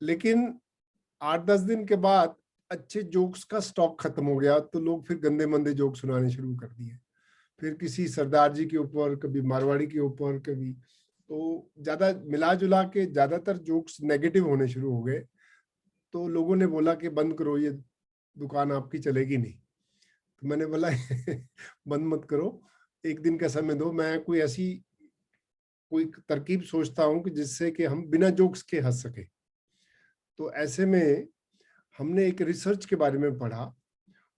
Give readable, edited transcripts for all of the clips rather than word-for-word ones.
लेकिन 8-10 दिन के बाद अच्छे जोक्स का स्टॉक खत्म हो गया, तो लोग फिर गंदे मंदे जोक सुनाने शुरू कर दिए। फिर किसी सरदार जी के ऊपर, कभी मारवाड़ी के ऊपर, कभी, तो ज्यादा मिला जुला के ज्यादातर जोक्स नेगेटिव होने शुरू हो गए। तो लोगों ने बोला कि बंद करो, ये दुकान आपकी चलेगी नहीं। तो मैंने बोला बंद मत करो, एक दिन का समय दो, मैं कोई तरकीब सोचता हूँ कि जिससे कि हम बिना जोक्स के हंस सके। तो ऐसे में हमने एक रिसर्च के बारे में पढ़ा,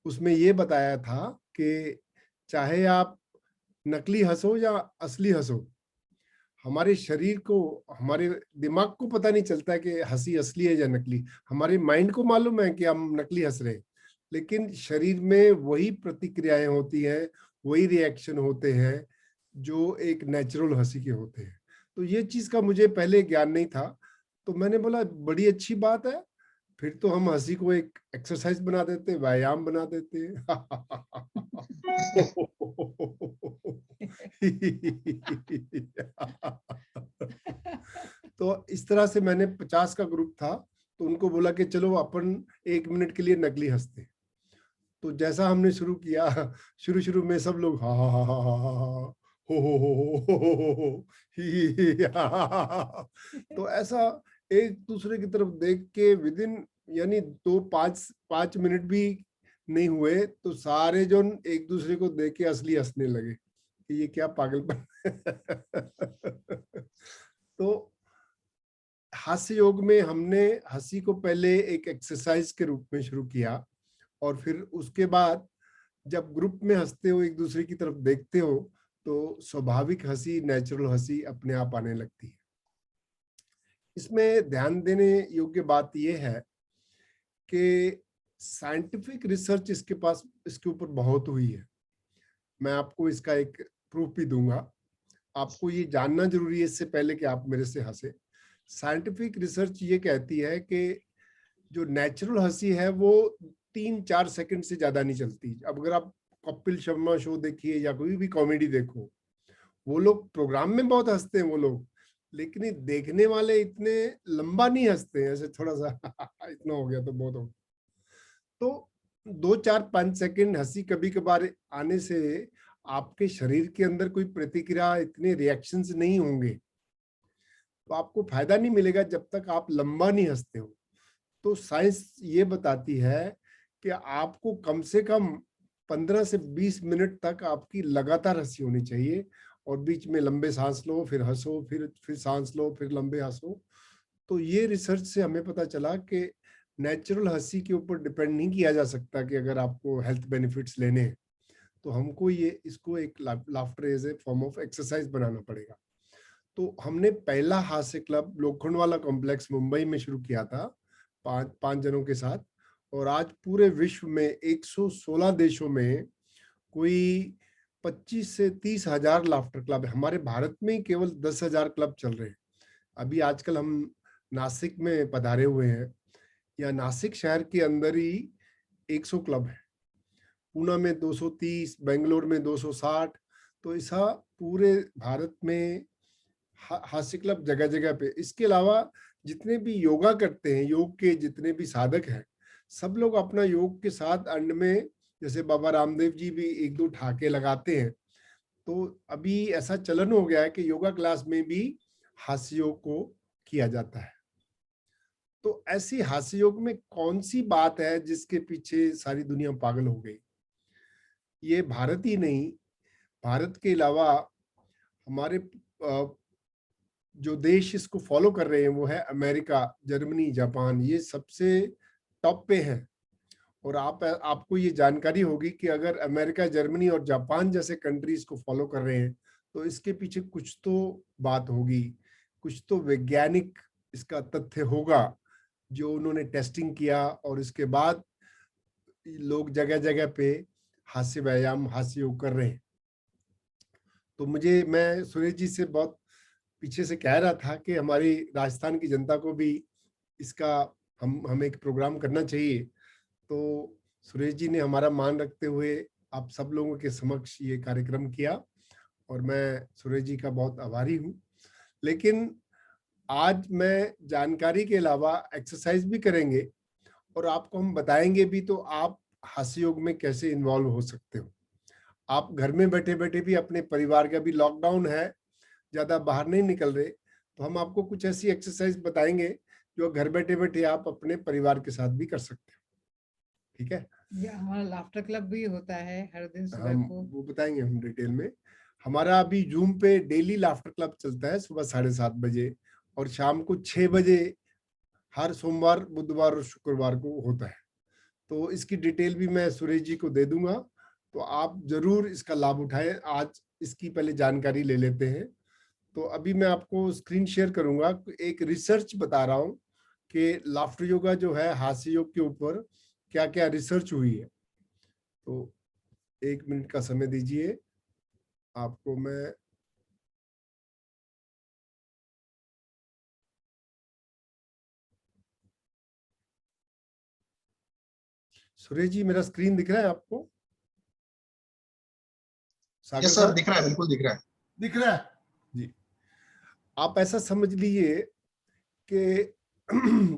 उसमें ये बताया था कि चाहे आप नकली हंसो या असली हंसो, हमारे शरीर को, हमारे दिमाग को पता नहीं चलता कि हंसी असली है या नकली। हमारे माइंड को मालूम है कि हम नकली हंस रहे हैं, लेकिन शरीर में वही प्रतिक्रियाएं होती हैं, वही रिएक्शन होते हैं जो एक नेचुरल हंसी के होते हैं। तो ये चीज का मुझे पहले ज्ञान नहीं था। तो मैंने बोला बड़ी अच्छी बात है, फिर तो हम हंसी को एक एक्सरसाइज बना देते, व्यायाम बना देते। तो इस तरह से मैंने 50 का ग्रुप था, तो उनको बोला कि चलो अपन 1 मिनट के लिए नकली हंसते। तो जैसा हमने शुरू किया, शुरू शुरू में सब लोग हा हा हा हा हा हा हा, हो, ही, हा, हा, हा, हा। तो ऐसा एक दूसरे की तरफ देख के विदिन, यानी 5 मिनट भी नहीं हुए तो सारे जो एक दूसरे को देख के असली हंसने लगे कि ये क्या पागलपन। तो हास्य योग में हमने हंसी को पहले एक एक्सरसाइज के रूप में शुरू किया, और फिर उसके बाद जब ग्रुप में हंसते हो, एक दूसरे की तरफ देखते हो, तो स्वाभाविक हंसी, नेचुरल हंसी अपने आप आने लगती है। इसमें ध्यान देने योग्य बात यह है कि साइंटिफिक रिसर्च इसके ऊपर बहुत हुई है। मैं आपको इसका एक प्रूफ भी दूंगा। आपको ये जानना जरूरी है इससे पहले कि आप मेरे से हंसे। साइंटिफिक रिसर्च ये कहती है कि जो नेचुरल हंसी है वो 3-4 सेकंड से ज्यादा नहीं चलती। अब अगर आप कपिल शर्मा शो देखिए या कोई भी कॉमेडी देखो, वो लोग प्रोग्राम में बहुत हंसते हैं वो लोग, लेकिन ये देखने वाले इतने लंबा नहीं हंसते हैं, ऐसे थोड़ा सा इतना हो गया तो बहुत हो। तो 2-4-5 सेकंड हंसी कभी कभार आने से आपके शरीर के अंदर कोई प्रतिक्रिया, इतने रिएक्शंस नहीं होंगे, तो आपको फायदा नहीं मिलेगा जब तक आप लंबा नहीं हंसते हो। तो साइंस ये बताती है कि आपको कम से कम 15 से 20 मिनट तक आपकी लगातार हंसी होनी चाहिए, और बीच में लंबे सांस लो, फिर हंसो, फिर सांस लो, फिर लंबे हंसो। तो ये रिसर्च से हमें पता चला कि नेचुरल हंसी के ऊपर डिपेंड नहीं किया जा सकता कि अगर आपको हेल्थ बेनिफिट्स लेने हैं तो हमको इसको एक laughter as a form of exercise बनाना पड़ेगा। तो हमने पहला हास्य क्लब लोखंडवाला कॉम्प्लेक्स मुंबई में शुरू किया था, पांच जनों के साथ, और आज पूरे विश्व में 116 देशों में कोई 25 से 30 हजार लाफ्टर क्लब है। हमारे भारत में ही केवल 10,000 क्लब चल रहे हैं। अभी आजकल हम नासिक में पधारे हुए हैं, या नासिक शहर के अंदर ही 100 क्लब है, पूना में 230, बेंगलोर में 260। तो ऐसा पूरे भारत में हास्य क्लब जगह जगह पे। इसके अलावा जितने भी योगा करते हैं, योग के जितने भी साधक हैं, सब लोग अपना योग के साथ अंड में, जैसे बाबा रामदेव जी भी 1-2 ठाके लगाते हैं। तो अभी ऐसा चलन हो गया है कि योगा क्लास में भी हास्य योग को किया जाता है। तो ऐसी हास्य योग में कौन सी बात है जिसके पीछे सारी दुनिया पागल हो गई? ये भारत ही नहीं, भारत के अलावा हमारे जो देश इसको फॉलो कर रहे हैं वो है अमेरिका, जर्मनी, जापान, ये सबसे टॉप पे है। और आपको ये जानकारी होगी कि अगर अमेरिका, जर्मनी और जापान जैसे कंट्रीज को फॉलो कर रहे हैं तो इसके पीछे कुछ तो बात होगी, कुछ तो वैज्ञानिक इसका तथ्य होगा जो उन्होंने टेस्टिंग किया, और इसके बाद लोग जगह जगह पे हास्य व्यायाम, हास्य योग कर रहे हैं। तो मैं सुरेश जी से बहुत पीछे से कह रहा था कि हमारी राजस्थान की जनता को भी इसका हम एक प्रोग्राम करना चाहिए। तो सुरेश जी ने हमारा मान रखते हुए आप सब लोगों के समक्ष ये कार्यक्रम किया, और मैं सुरेश जी का बहुत आभारी हूँ। लेकिन आज मैं जानकारी के अलावा एक्सरसाइज भी करेंगे और आपको हम बताएंगे भी, तो आप हास्य योग में कैसे इन्वॉल्व हो सकते हो। आप घर में बैठे बैठे भी अपने परिवार का, भी लॉकडाउन है, ज्यादा बाहर नहीं निकल रहे, तो हम आपको कुछ ऐसी एक्सरसाइज बताएंगे जो घर बैठे बैठे आप अपने परिवार के साथ भी कर सकते हो। ठीक है, ये हमारा लाफ्टर क्लब भी होता है हर दिन सुबह हम को। वो बताएंगे हम डिटेल में। हमारा अभी जूम पे डेली लाफ्टर क्लब चलता है, सुबह 7:30 बजे और शाम को 6 बजे, हर सोमवार, बुधवार और शुक्रवार को होता है। तो इसकी डिटेल भी मैं सुरेश जी को दे दूंगा, तो आप जरूर इसका लाभ उठाएं। आज इसकी पहले जानकारी ले लेते हैं। तो अभी मैं आपको स्क्रीन शेयर करूंगा, एक रिसर्च बता रहा हूं कि लाफ्टर योगा जो है, हास्य योग के ऊपर क्या क्या रिसर्च हुई है। तो 1 मिनट का समय दीजिए आपको। मैं सुरेश जी, मेरा स्क्रीन दिख रहा है आपको? सागर यस सर, साहब दिख रहा है, बिल्कुल दिख रहा है। दिख रहा है जी। आप ऐसा समझ लीजिए कि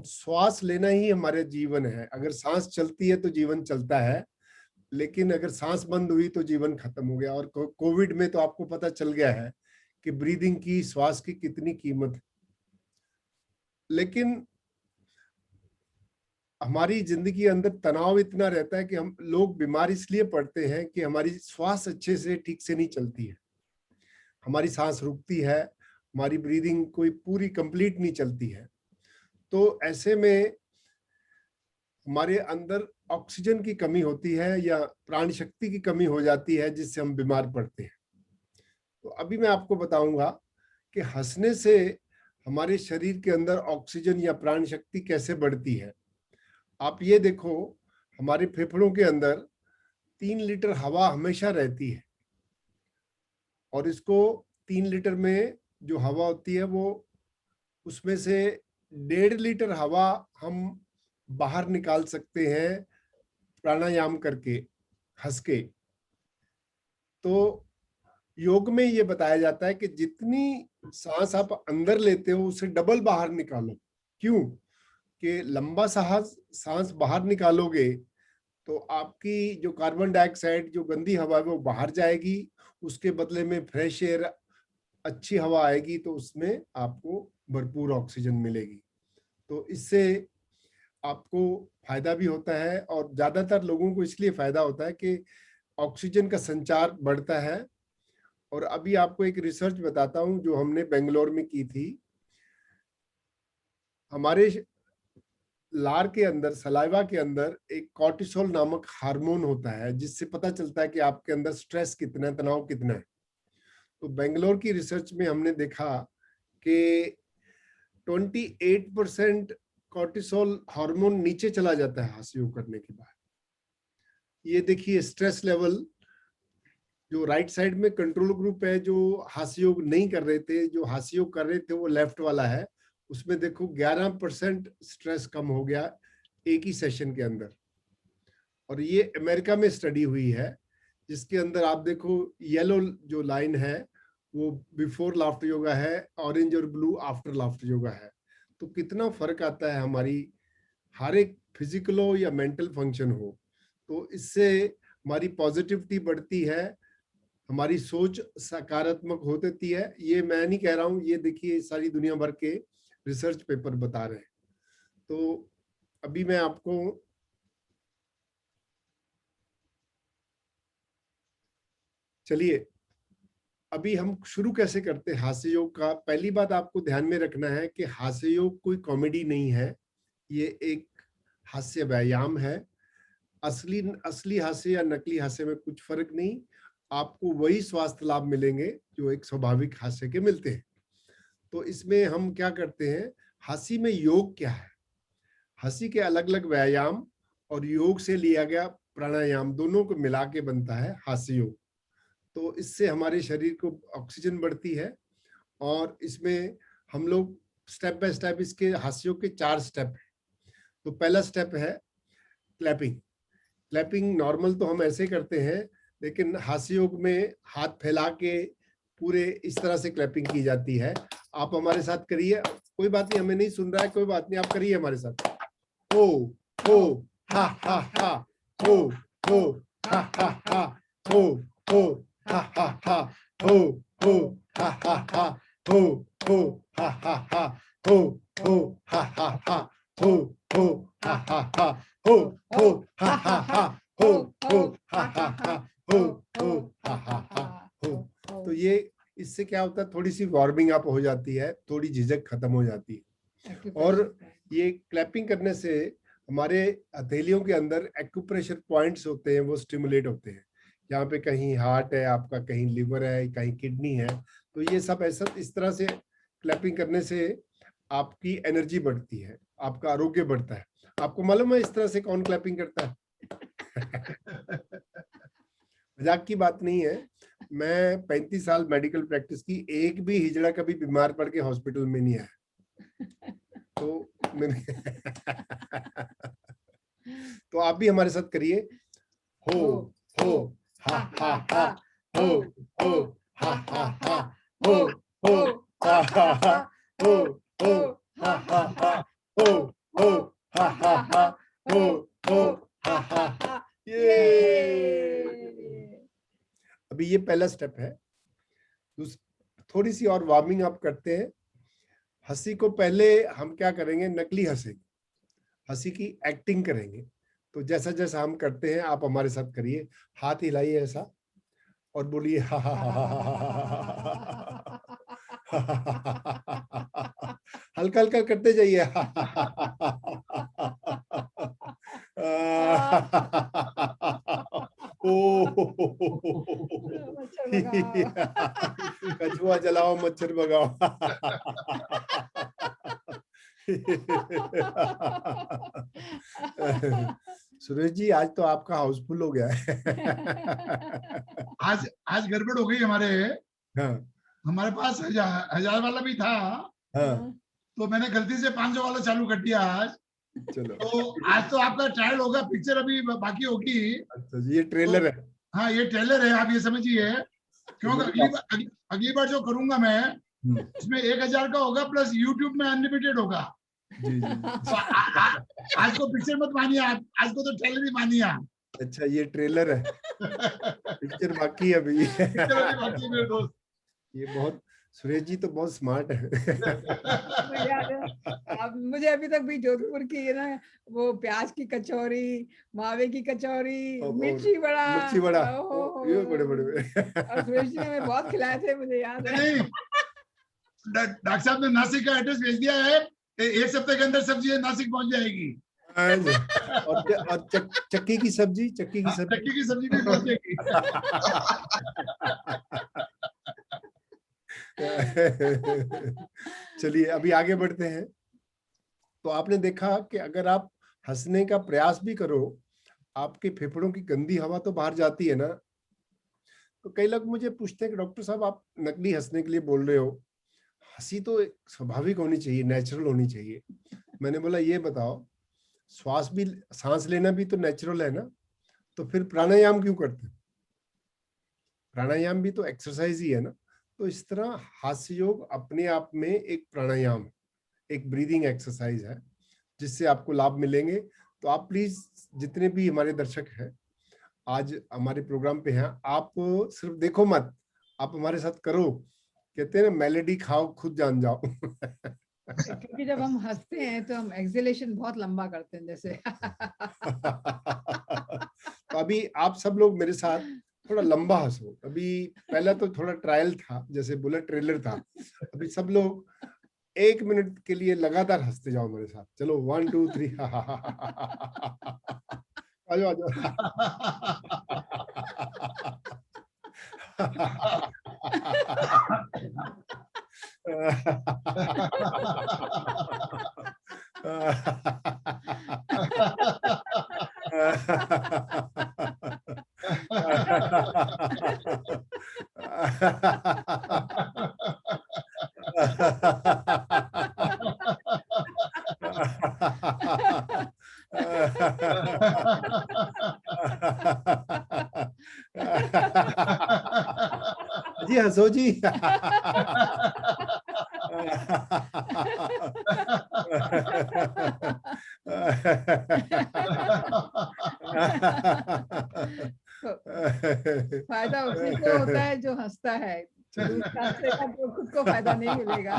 श्वास लेना ही हमारे जीवन है। अगर सांस चलती है तो जीवन चलता है, लेकिन अगर सांस बंद हुई तो जीवन खत्म हो गया। और कोविड में तो आपको पता चल गया है कि ब्रीदिंग की, श्वास की कितनी कीमत है। लेकिन हमारी जिंदगी के अंदर तनाव इतना रहता है कि हम लोग बीमार इसलिए पड़ते हैं कि हमारी श्वास अच्छे से, ठीक से नहीं चलती है। हमारी सांस रुकती है, हमारी ब्रीदिंग कोई पूरी कंप्लीट नहीं चलती है। तो ऐसे में हमारे अंदर ऑक्सीजन की कमी होती है या प्राण शक्ति की कमी हो जाती है, जिससे हम बीमार पड़ते हैं। तो अभी मैं आपको बताऊंगा कि हंसने से हमारे शरीर के अंदर ऑक्सीजन या प्राण शक्ति कैसे बढ़ती है। आप ये देखो, हमारे फेफड़ों के अंदर 3 लीटर हवा हमेशा रहती है, और इसको 3 लीटर में जो हवा होती है, वो उसमें से 1.5 लीटर हवा हम बाहर निकाल सकते हैं प्राणायाम करके, हंस के। तो योग में ये बताया जाता है कि जितनी सांस आप अंदर लेते हो उससे डबल बाहर निकालो। क्यों? कि लंबा सांस सांस बाहर निकालोगे तो आपकी जो कार्बन डाइऑक्साइड, जो गंदी हवा है, वो बाहर जाएगी। उसके बदले में फ्रेश एयर, अच्छी हवा आएगी, तो उसमें आपको भरपूर ऑक्सीजन मिलेगी। तो इससे आपको फायदा भी होता है, और ज्यादातर लोगों को इसलिए फायदा होता है कि ऑक्सीजन का संचार बढ़ता है। और अभी आपको एक रिसर्च बताता हूं जो हमने बेंगलोर में की थी। हमारे लार के अंदर, सलाइवा के अंदर एक कॉर्टिसोल नामक हार्मोन होता है, जिससे पता चलता है कि आपके अंदर स्ट्रेस कितना है, तनाव कितना है। तो बेंगलोर की रिसर्च में हमने देखा कि 28% कॉर्टिसोल हार्मोन नीचे चला जाता है हास्य योग करने के बाद। ये देखिए स्ट्रेस लेवल, जो राइट साइड में कंट्रोल ग्रुप है, जो हास्य योग नहीं कर रहे थे, जो हास्य योग कर रहे थे, वो लेफ्ट वाला है। उसमें देखो 11% स्ट्रेस कम हो गया एक ही सेशन के अंदर। और ये अमेरिका में स्टडी हुई है, जिसके अंदर आप देखो येलो जो लाइन है वो बिफोर लाफ्टर योगा है, ऑरेंज और ब्लू आफ्टर लाफ्टर योगा है। तो कितना फर्क आता है हमारी हर एक फिजिकल हो या मेंटल फंक्शन हो। तो इससे हमारी पॉजिटिविटी बढ़ती है, हमारी सोच सकारात्मक होती है। ये मैं नहीं कह रहा हूँ, ये देखिए सारी दुनिया भर के रिसर्च पेपर बता रहे हैं। तो अभी मैं आपको चलिए, अभी हम शुरू कैसे करते हैं हास्य योग का। पहली बात आपको ध्यान में रखना है कि हास्य योग कोई कॉमेडी नहीं है, ये एक हास्य व्यायाम है। असली असली हास्य या नकली हास्य में कुछ फर्क नहीं, आपको वही स्वास्थ्य लाभ मिलेंगे जो एक स्वाभाविक हास्य के मिलते हैं। तो इसमें हम क्या करते हैं, हंसी में योग क्या है, हंसी के अलग अलग व्यायाम और योग से लिया गया प्राणायाम, दोनों को मिला के बनता है हास्य योग। तो इससे हमारे शरीर को ऑक्सीजन बढ़ती है। और इसमें हम लोग स्टेप बाय स्टेप, इसके हास्य योग के 4 स्टेप हैं। तो पहला स्टेप है क्लैपिंग। क्लैपिंग नॉर्मल तो हम ऐसे करते हैं, लेकिन हास्य योग में हाथ फैला के पूरे इस तरह से क्लैपिंग की जाती है। आप हमारे साथ करिए, कोई बात नहीं, हमें नहीं सुन रहा है, कोई बात नहीं, आप करिए हमारे साथ। हो हा हा हा, हो हा हा हा, हो हा हा हा, हो हा हा हा, हो हा हा हा, हो हा हा हा, हो हा हा हा, हो हा हा हा, हो हा हा हा, हो हा हा हा, हो। तो ये इससे क्या होता है, थोड़ी सी वार्मिंग अप हो जाती है, थोड़ी झिझक खत्म हो जाती है। और ये क्लैपिंग करने से हमारे हथेलियों के अंदर एक्यूप्रेशर पॉइंट्स होते हैं, वो स्टिमुलेट होते हैं। यहाँ पे कहीं हार्ट है आपका, कहीं लिवर है, कहीं किडनी है, तो ये सब ऐसा इस तरह से क्लैपिंग करने से आपकी एनर्जी बढ़ती है, आपका आरोग्य बढ़ता है। आपको मालूम है इस तरह से कौन क्लैपिंग करता है? मजाक की बात नहीं है। मैं 35 साल मेडिकल प्रैक्टिस की, एक भी हिजड़ा कभी बीमार पड़ के हॉस्पिटल में नहीं आया। तो मैंने तो आप भी हमारे साथ करिए। हो हा हा हा, हो हा हा हा, हो हा हा हा, हो हा हा हा, हो हा हा हा, हो हा हा हा। ये अभी ये पहला स्टेप है। थोड़ी सी और वार्मिंग अप करते हैं। हंसी को पहले हम क्या करेंगे, नकली हंसेंगे, हंसी की एक्टिंग करेंगे। तो जैसा जैसा हम करते हैं आप हमारे साथ करिए, हाथ हिलाइए ऐसा और बोलिए हा हा हा हा, हल्का हल्का करते जाइए। कछुआ जलाओ मच्छर भगाओ। सुरेश जी, आज तो आपका हाउसफुल हो गया है। आज गड़बड़ हो गई हमारे। हाँ हमारे पास 1000 वाला भी था, हाँ, तो मैंने गलती से 500 वाला चालू कर दिया आज। चलो तो आज तो आपका ट्रायल होगा, पिक्चर अभी बाकी होगी। अच्छा, ये ट्रेलर है। हाँ, ये ट्रेलर है, आप ये समझिए। क्योंकि अगली बार जो करूंगा मैं, इसमें 1000 का होगा, प्लस यूट्यूब में अनलिमिटेड होगा। जी जी। तो आज को पिक्चर मत मानिए आप, आज को तो ट्रेलर ही मानिए आप। अच्छा, ये ट्रेलर है, पिक्चर बाकी है अभी। पिक्चर अभी बाकी है मेरे दोस्त। ये बहुत, सुरेश जी तो बहुत स्मार्ट है। मुझे अभी तक भी जोधपुर की है ना, वो प्याज की कचौरी, मावे की कचौरी, मिर्ची बड़ा, ये बड़े बड़े और सुरेश जी ने हमें बहुत खिलाए थे, मुझे याद है। डॉक्टर साहब ने नासिक का एड्रेस भेज दिया है, 1 हफ्ते के अंदर सब्जी नासिक पहुंच जाएगी। और चक्की की सब्जी, चक्की की सब्जी भी पहुंच जाएगी। चलिए अभी आगे बढ़ते हैं। तो आपने देखा कि अगर आप हंसने का प्रयास भी करो, आपके फेफड़ों की गंदी हवा तो बाहर जाती है ना। तो कई लोग मुझे पूछते हैं कि डॉक्टर साहब आप नकली हंसने के लिए बोल रहे हो, हंसी तो स्वाभाविक होनी चाहिए, नेचुरल होनी चाहिए। मैंने बोला ये बताओ, सांस लेना भी तो नेचुरल है ना, तो फिर प्राणायाम क्यों करते हैं? प्राणायाम भी तो एक्सरसाइज ही है ना। तो इस तरह हास्य योग अपने आप में एक प्राणायाम, एक ब्रीदिंग एक्सरसाइज है, जिससे आपको लाभ मिलेंगे। तो आप प्लीज, जितने भी हमारे दर्शक हैं आज हमारे प्रोग्राम पे हैं, आप सिर्फ देखो मत, आप हमारे साथ करो। कहते हैं ना, मेलेडी खाओ खुद जान जाओ। क्योंकि जब हम हंसते हैं तो हम एक्सहेलेशन बहुत लंबा करते हैं, जैसे। तो अभी आप सब लोग मेरे साथ थोड़ा लंबा हंसो। अभी पहला तो थोड़ा ट्रायल था, जैसे बुलेट ट्रेलर था। अभी सब लोग 1 मिनट के लिए लगातार हंसते जाओ मेरे साथ। चलो 1 2 3। आ जाओ आ जाओ। जी हंसो जी। फायदा उसी को होता है जो हंसता है, दूसरा हंसेगा तो खुद को फायदा नहीं मिलेगा।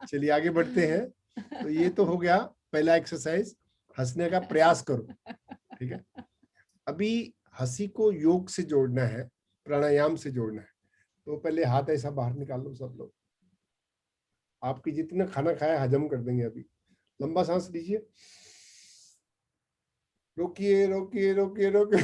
चलिए आगे बढ़ते हैं। तो ये तो हो गया पहला एक्सरसाइज, हंसने का प्रयास करो, ठीक है। अभी हंसी को योग से जोड़ना है, प्राणायाम से जोड़ना है। तो पहले हाथ ऐसा बाहर निकाल लो सब लोग, आपकी जितना खाना खाया हजम कर देंगे। अभी लंबा सांस लीजिए, रोकिए रोकिए रोकिए रोकिए।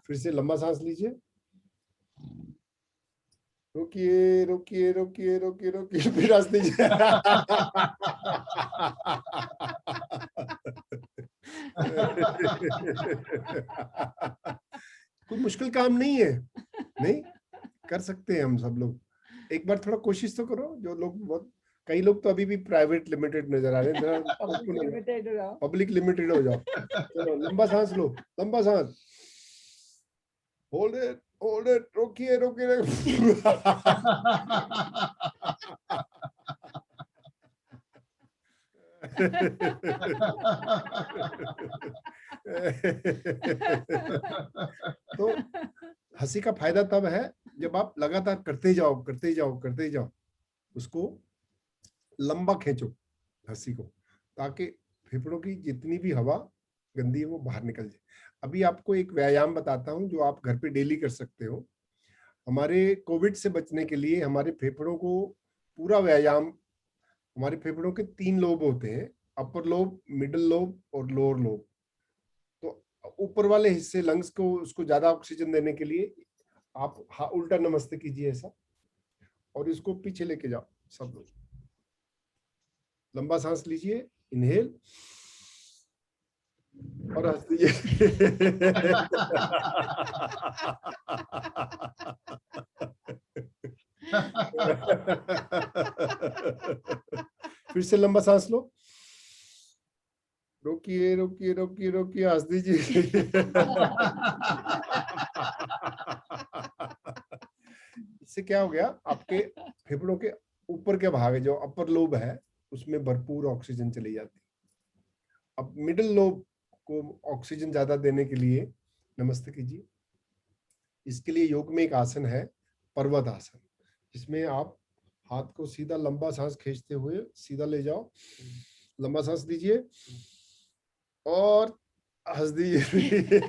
फिर से लंबा सांस लीजिए, रोकिए रोकिए रोकिए रोकिए रोकिए, फिर सांस लीजिए। कोई मुश्किल काम नहीं है, नहीं कर सकते हैं हम सब लोग। एक बार थोड़ा कोशिश तो करो। जो लोग बहुत, कई लोग तो अभी भी प्राइवेट लिमिटेड नजर आ रहे हैं, पब्लिक लिमिटेड हो जाओ। चलो लंबा सांस लो, लंबा सांस, होल्ड इट रोकिए रोकिए। तो हंसी का फायदा तब है जब आप लगातार करते जाओ करते जाओ करते जाओ, उसको लंबा खींचो हंसी को, ताकि फेफड़ों की जितनी भी हवा गंदी है वो बाहर निकल जाए। अभी आपको एक व्यायाम बताता हूँ जो आप घर पे डेली कर सकते हो। हमारे कोविड से बचने के लिए हमारे फेफड़ों को पूरा व्यायाम, हमारे फेफड़ों के 3 लोब होते हैं, अपर लोब, मिडिल लोब और लोअर लोब। तो ऊपर वाले हिस्से लंग्स को, उसको ज्यादा ऑक्सीजन देने के लिए आप उल्टा नमस्ते कीजिए ऐसा, और इसको पीछे लेके जाओ सब लोग। लंबा सांस लीजिए, इनहेल, और हंस दीजिए। फिर से लंबा सांस लो, रोकिए रोकिए रोकिए रोकिए, हंस दीजिए। इससे क्या हो गया, आपके फेफड़ों के ऊपर के भाग जो अपर लोब है उसमें भरपूर ऑक्सीजन चली जाती है। अब मिडिल लोब को ऑक्सीजन ज्यादा देने के लिए नमस्ते कीजिए। इसके लिए योग में एक आसन है, पर्वत आसन, जिसमें आप हाथ को सीधा लंबा सांस खींचते हुए सीधा ले जाओ, लंबा सांस लीजिए और हंस दीजिए।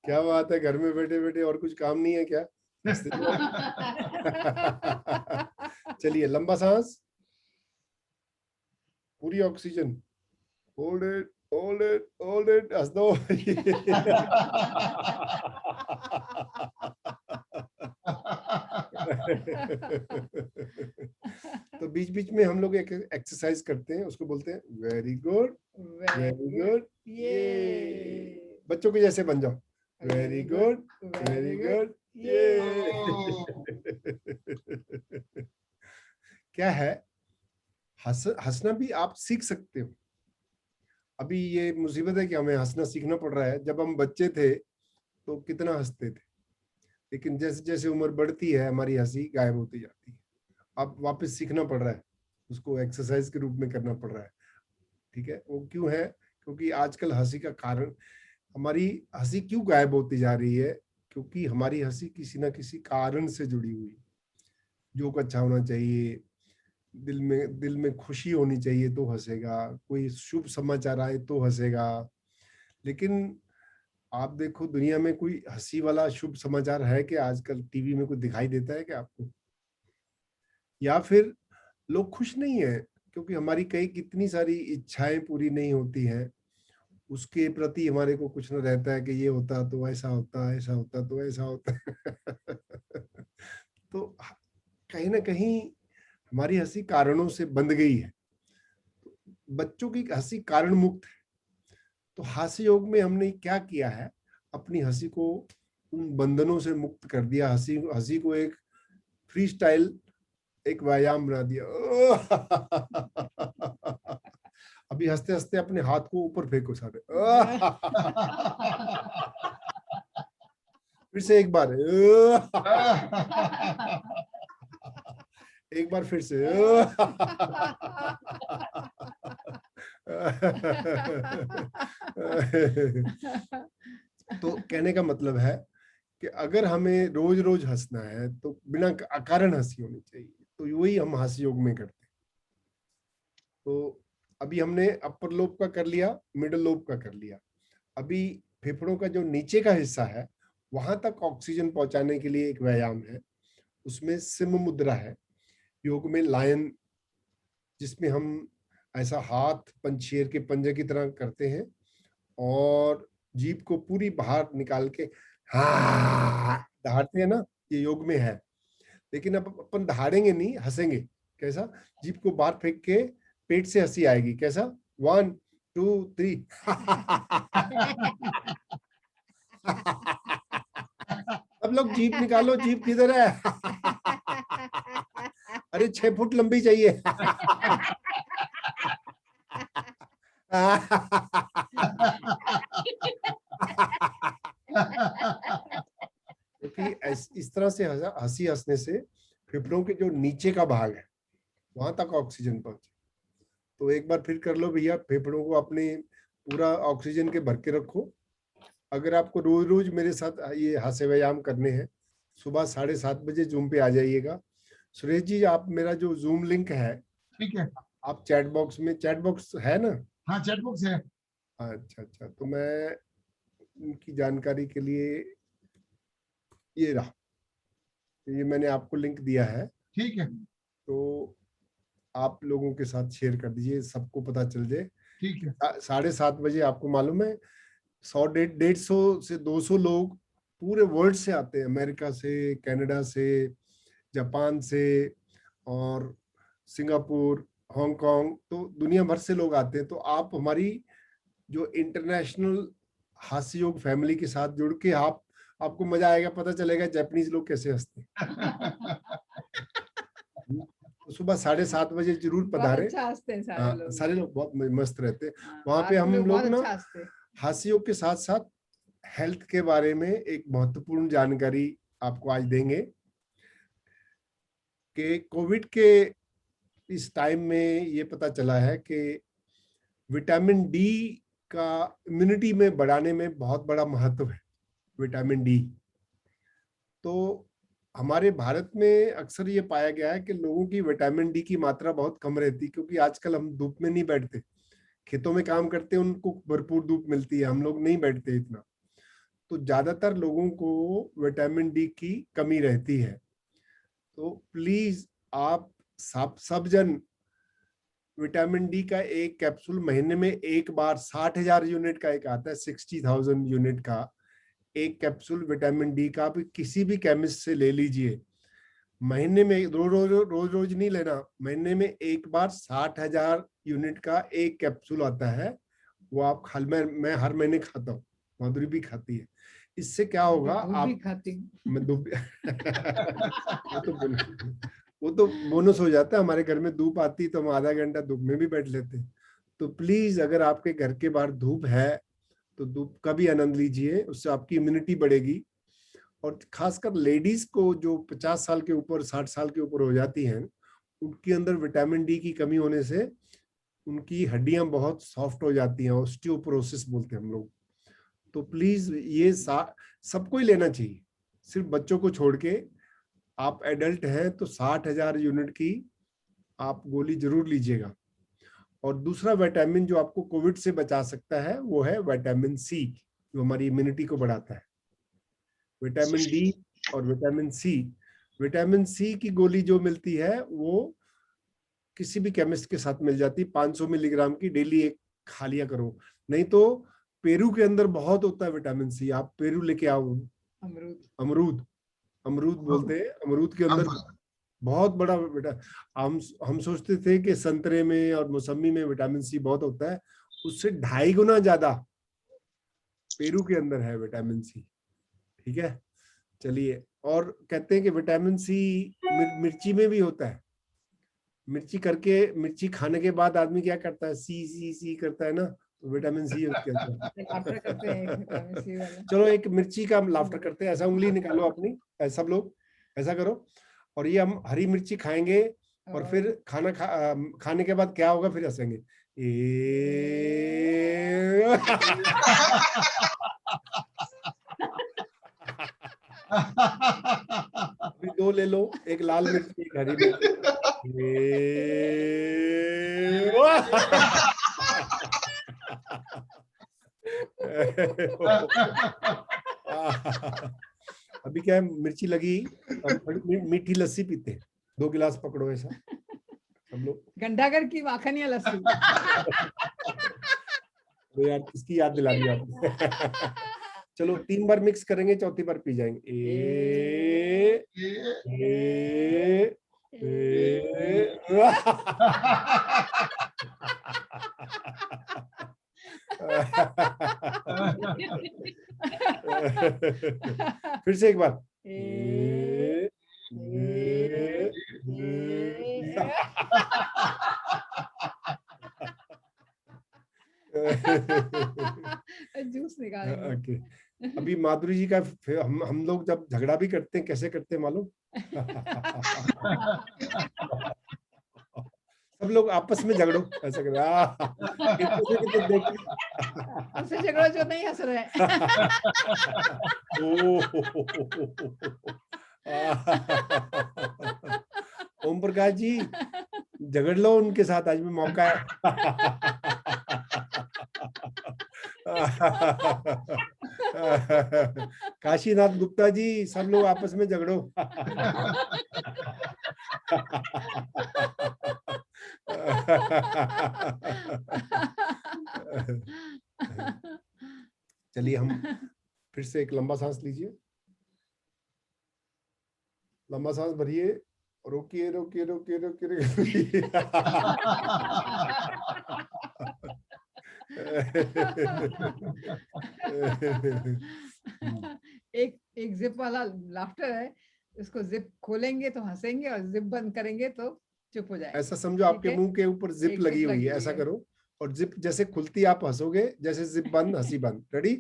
क्या बात है, घर में बैठे बैठे और कुछ काम नहीं है क्या? चलिए लंबा सांस, पूरी oxygen, hold it hold it hold it, हंस दो। तो बीच बीच में हम लोग एक एक्सरसाइज करते हैं, उसको बोलते हैं वेरी गुड वेरी गुड। ये बच्चों के जैसे बन जाओ, वेरी गुड वेरी गुड। ये क्या है, हंसना भी आप सीख सकते हो। अभी ये मुसीबत है कि हमें हंसना सीखना पड़ रहा है। जब हम बच्चे थे तो कितना हंसते थे, लेकिन जैसे जैसे उम्र बढ़ती है हमारी हंसी गायब होती जाती है। अब वापस सीखना पड़ रहा है, उसको एक्सरसाइज के रूप में करना पड़ रहा है, ठीक है। वो क्यों है, क्योंकि आजकल हंसी का कारण, हमारी हंसी क्यों गायब होती जा रही है, क्योंकि हमारी हंसी किसी ना किसी कारण से जुड़ी हुई है। जोक अच्छा होना चाहिए, दिल में खुशी होनी चाहिए तो हंसेगा, कोई शुभ समाचार आए तो हंसेगा। लेकिन आप देखो दुनिया में कोई हंसी वाला शुभ समाचार है कि आजकल टीवी में कुछ दिखाई देता है क्या आपको? या फिर लोग खुश नहीं है क्योंकि हमारी कई कितनी सारी इच्छाएं पूरी नहीं होती हैं, उसके प्रति हमारे को कुछ न रहता है कि ये होता तो ऐसा होता, ऐसा होता तो ऐसा होता। तो कहीं ना कहीं हमारी हंसी कारणों से बंध गई है। बच्चों की हंसी कारण मुक्त है। तो हास्य योग में हमने क्या किया है, अपनी हंसी को उन बंधनों से मुक्त कर दिया, हंसी को एक फ्री स्टाइल एक व्यायाम बना दिया। अभी हंसते हंसते अपने हाथ को ऊपर फेंको सारे। फिर से एक बार, एक बार फिर से। तो कहने का मतलब है कि अगर हमें रोज रोज हंसना है तो बिना कारण हंसी होनी चाहिए, तो वही हम हास्य योग में करते हैं। तो अभी हमने अपर लोब का कर लिया, मिडल लोब का कर लिया, अभी फेफड़ों का जो नीचे का हिस्सा है वहां तक ऑक्सीजन पहुंचाने के लिए एक व्यायाम है, उसमें सिंह मुद्रा है योग में, लायन, जिसमें हम ऐसा हाथ शेर के पंजे की तरह करते हैं और जीभ को पूरी बाहर निकाल के हाँ दहाड़ते हैं ना, ये योग में है। लेकिन अब अपन दहाड़ेंगे नहीं, हंसेंगे। कैसा? जीभ को बाहर फेंक के पेट से हंसी आएगी। कैसा? 1 2 3। अब लोग जीभ निकालो, जीभ किधर है? अरे 6 फुट लंबी चाहिए। क्योंकि इस तरह से हंसी हंसने से फेफड़ों के जो नीचे का भाग है वहां तक ऑक्सीजन पहुंचे। तो एक बार फिर कर लो भैया, फेफड़ों को अपने पूरा ऑक्सीजन के भर के रखो। अगर आपको रोज रोज मेरे साथ ये हास्य व्यायाम करने हैं, सुबह 7:30 बजे जूम पे आ जाइएगा। सुरेश जी, आप मेरा जो जूम लिंक है, ठीक है, आप चैट बॉक्स में, चैट बॉक्स है ना? हाँ चैट बॉक्स है। अच्छा, तो मैं उनकी जानकारी के लिए ये रहा, ये मैंने आपको लिंक दिया है, ठीक है, तो आप लोगों के साथ शेयर कर दीजिए, सबको पता चल जाए। ठीक है। 7:30 बजे आपको मालूम है 100-150 से 200 लोग पूरे वर्ल्ड से आते हैं, अमेरिका से, कनाडा से, जापान से और सिंगापुर, हांगकांग, तो दुनिया भर से लोग आते हैं। तो आप हमारी जो इंटरनेशनल हास्य योग फैमिली के साथ जुड़ के आपको मजा आएगा, पता चलेगा जापानीज लोग कैसे हंसते हैं। तो सुबह 7:30 बजे जरूर पधारे। अच्छा हंसते हैं सारे लोग। सारे लोग बहुत मस्त रहते हैं वहां पे। हम लोग ना हास्य योग के साथ साथ हेल्थ के बारे में एक महत्वपूर्ण जानकारी आपको आज देंगे कि कोविड के इस टाइम में ये पता चला है कि विटामिन डी का इम्यूनिटी में बढ़ाने में बहुत बड़ा महत्व है, विटामिन डी। तो हमारे भारत में अक्सर ये पाया गया है कि लोगों की विटामिन डी की मात्रा बहुत कम रहती है, क्योंकि आजकल हम धूप में नहीं बैठते, खेतों में काम करते हैं, उनको भरपूर धूप मिलती है, हम लोग नहीं बैठते इतना। तो ज्यादातर लोगों को विटामिन डी की कमी रहती है। तो प्लीज आप सब जन विटामिन डी का एक कैप्सूल महीने में एक बार, 60,000 यूनिट का एक आता है, 60,000 यूनिट का एक कैप्सूल विटामिन डी का, आप किसी भी केमिस्ट से ले लीजिए। महीने में रोज नहीं लेना, महीने में एक बार 60,000 यूनिट का एक कैप्सूल आता है, वो आप मैं हर महीने खाता हूँ, माधुरी भी खाती है। इससे क्या होगा, आप खाती मैं वो तो बोनस हो जाता है। हमारे घर में धूप आती तो हम आधा घंटा धूप में भी बैठ लेते हैं। तो प्लीज अगर आपके घर के बाहर धूप है तो धूप का भी आनंद लीजिए, उससे आपकी इम्यूनिटी बढ़ेगी। और खासकर लेडीज को जो 50 साल के ऊपर, 60 साल के ऊपर हो जाती हैं, उनके अंदर विटामिन डी की कमी होने से उनकी हड्डियां बहुत सॉफ्ट हो जाती हैं, ऑस्टियोपोरोसिस बोलते हैं हम लोग। तो प्लीज ये सबको ही लेना चाहिए, सिर्फ बच्चों को छोड़ के। आप एडल्ट हैं तो 60,000 यूनिट की आप गोली जरूर लीजिएगा। और दूसरा विटामिन जो आपको कोविड से बचा सकता है वो है विटामिन सी, जो हमारी इम्यूनिटी को बढ़ाता है। विटामिन डी और विटामिन सी, विटामिन सी की गोली जो मिलती है वो किसी भी केमिस्ट के साथ मिल जाती, 500 मिलीग्राम की, डेली एक खा लिया करो। नहीं तो पेरू के अंदर बहुत होता है विटामिन सी, आप पेरू लेके आओ, अमरूद बोलते हैं, अमरूद के अंदर बहुत बड़ा हम सोचते थे कि संतरे में और मौसमी में विटामिन सी बहुत होता है, उससे 2.5 गुना ज्यादा पेरू के अंदर है विटामिन सी। ठीक है। चलिए, और कहते हैं कि विटामिन सी मिर्ची में भी होता है। मिर्ची खाने के बाद आदमी क्या करता है, सी सी सी करता है ना, तो विटामिन सी उसके अंदर। लाफ्टर करते हैं एक विटामिन सी वाला। चलो एक मिर्ची का लाफ्टर करते हैं, ऐसा उंगली निकालो अपनी, सब लोग ऐसा करो, और ये हम हरी मिर्ची खाएंगे और फिर खाने के बाद क्या होगा, फिर हंसेंगे। अभी 2 ले लो, एक लाल मिर्ची एक हरी मिर्ची। अभी क्या है, मिर्ची लगी, मीठी लस्सी पीते हैं, 2 गिलास पकड़ो ऐसा सब लोग। घंटाघर की माखन या लस्सी। तो यार किसकी याद दिला दी आपने। चलो 3 बार मिक्स करेंगे, चौथी बार पी जाएंगे। फिर से एक बार। जूस निकालेंगे। ओके, अभी माधुरी जी का हम लोग जब झगड़ा भी करते हैं, कैसे करते हैं मालूम? सब लोग आपस में झगड़ो, ऐसा कर उनसे झगड़ो जो नहीं हंस रहे। ओम प्रकाश जी झगड़ लो उनके साथ, आज भी मौका है। काशीनाथ गुप्ता जी, सब लोग आपस में झगड़ो। चलिए हम फिर से एक लंबा सांस लीजिए, लंबा सांस भरिए, रोकिए रोकिए रोकिए रोकिए रोकिए। एक जिप वाला लाफ्टर है, इसको जिप खोलेंगे तो हंसेंगे और जिप बंद करेंगे तो चुप हो जाएंगे। ऐसा समझो आपके मुंह के ऊपर जिप लगी हुई है, ऐसा करो, और जिप जैसे खुलती आप हंसोगे, जैसे जिप बंद हंसी बंद। रेडी?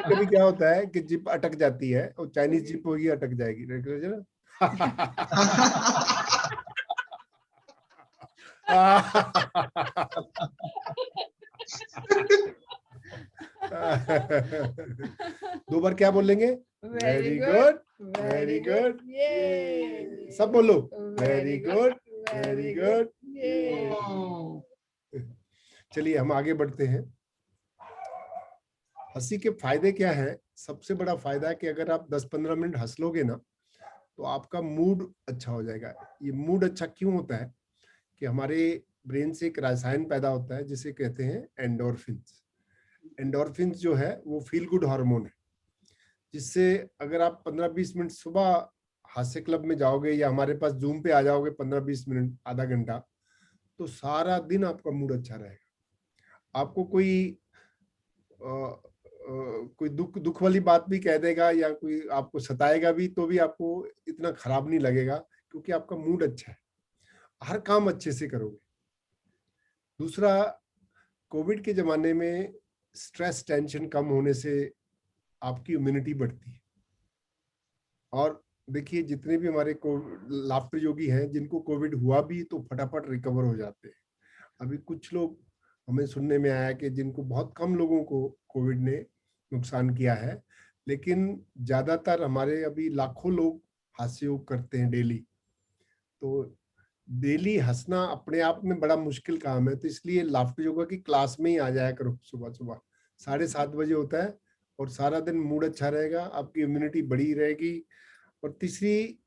कभी क्या होता है कि जिप अटक जाती है, और चाइनीज जिप होगी अटक जाएगी ना। दो बार क्या बोलेंगे? वेरी गुड, वेरी गुड, ये सब बोलो। Very good, very good. चलिए हम आगे बढ़ते हैं। हंसी के फायदे क्या है? सबसे बड़ा फायदा है कि अगर आप 10-15 मिनट हंस लोगे ना, तो आपका मूड अच्छा हो जाएगा। ये मूड अच्छा क्यों होता है कि हमारे ब्रेन से एक रसायन पैदा होता है जिसे कहते हैं एंडोर्फिन्स। एंडोर्फिन्स जो है वो फील गुड हार्मोन है, जिससे अगर आप 15-20 मिनट सुबह हास्य क्लब में जाओगे या हमारे पास जूम पे आ जाओगे 15-20 मिनट, आधा घंटा, तो सारा दिन आपका मूड अच्छा रहेगा। आपको कोई दुख वाली बात भी कह देगा या कोई आपको सताएगा भी, तो भी आपको इतना खराब नहीं लगेगा, क्योंकि आपका मूड अच्छा है, हर काम अच्छे से करोगे। दूसरा, कोविड के जमाने में स्ट्रेस टेंशन कम होने से आपकी इम्यूनिटी बढ़ती है। और देखिए जितने भी हमारे लाफ्टर योगी हैं जिनको कोविड हुआ भी तो फटाफट रिकवर हो जाते हैं। अभी कुछ लोग हमें सुनने में आया कि जिनको बहुत कम लोगों को कोविड ने नुकसान किया है, लेकिन ज्यादातर हमारे अभी लाखों लोग हास्य योग करते हैं डेली। तो डेली हंसना अपने आप में बड़ा मुश्किल काम है, तो इसलिए लाफ्टर योगा की क्लास में ही आ जाया करो। सुबह सुबह 7:30 बजे होता है, और सारा दिन मूड अच्छा रहेगा, आपकी इम्यूनिटी बढ़ी रहेगी। और तीसरी,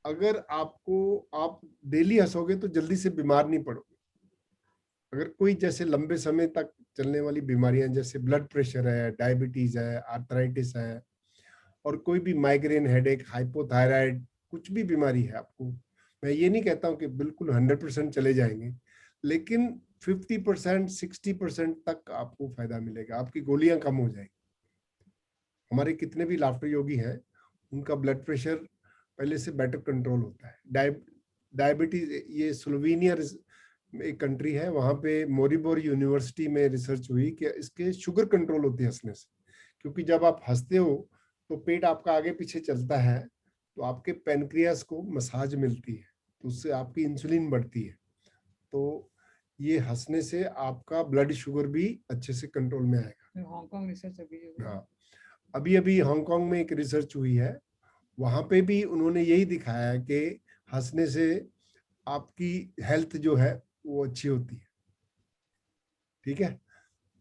अगर आप डेली हंसोगे तो जल्दी से बीमार नहीं पड़ोगे। अगर कोई जैसे लंबे समय तक चलने वाली बीमारियां जैसे ब्लड प्रेशर है, डायबिटीज है, आर्थराइटिस है, और कोई भी माइग्रेन, हेडेक, हाइपोथायराइड, कुछ भी बीमारी है आपको, मैं ये नहीं कहता हूं कि बिल्कुल 100% चले जाएंगे, लेकिन 50%, 60% तक आपको फायदा मिलेगा, आपकी गोलियां कम हो जाएगी। हमारे कितने भी लाफ्टर योगी हैं, उनका ब्लड प्रेशर पहले से बेटर कंट्रोल होता है। डायबिटीज, ये स्लोवेनिया एक कंट्री है, वहां पे मोरिबोर यूनिवर्सिटी में रिसर्च हुई कि इसके शुगर कंट्रोल होती है हंसने से, क्योंकि जब आप हंसते हो तो पेट आपका आगे पीछे चलता है, तो आपके पैनक्रियास को मसाज मिलती है, तो उससे आपकी इंसुलिन बढ़ती है, तो ये हंसने से आपका ब्लड शुगर भी अच्छे से कंट्रोल में आएगा। हांगकांग रिसर्च अभी हाँ, अभी हांगकांग में एक रिसर्च हुई है, वहां पे भी उन्होंने यही दिखाया कि हंसने से आपकी हेल्थ जो है वो अच्छी होती है। ठीक है,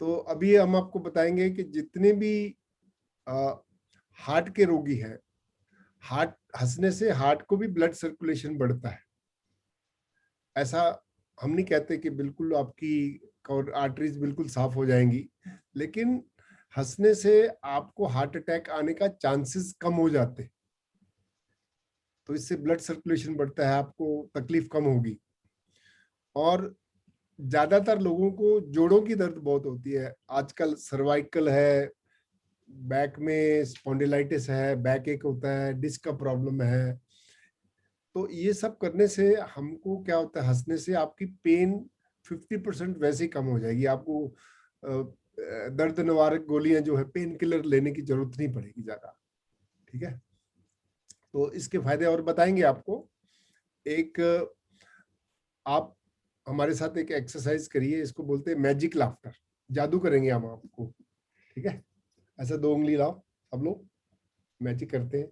तो अभी हम आपको बताएंगे कि जितने भी हार्ट के रोगी हैं, हार्ट, हंसने से हार्ट को भी ब्लड सर्कुलेशन बढ़ता है। ऐसा हम नहीं कहते कि बिल्कुल आपकी आर्टरीज बिल्कुल साफ हो जाएंगी, लेकिन हंसने से आपको हार्ट अटैक आने का चांसेस कम हो जाते, तो इससे ब्लड सर्कुलेशन बढ़ता है, आपको तकलीफ कम होगी। और ज्यादातर लोगों को जोड़ों की दर्द बहुत होती है आजकल, सर्वाइकल है, बैक में स्पॉन्डिलाइटिस है, बैक एक होता है, डिस्क का प्रॉब्लम है, तो ये सब करने से हमको क्या होता है, हंसने से आपकी पेन 50% वैसे ही कम हो जाएगी, आपको दर्द निवारक गोलियां जो है, पेन किलर लेने की जरूरत नहीं पड़ेगी ज्यादा। ठीक है, तो इसके फायदे और बताएंगे आपको। एक आप हमारे साथ एक एक्सरसाइज करिए, इसको बोलते हैं मैजिक लाफ्टर, जादू करेंगे हम आपको। ठीक है, ऐसा 2 उंगली लाओ, सब लोग मैजिक करते हैं,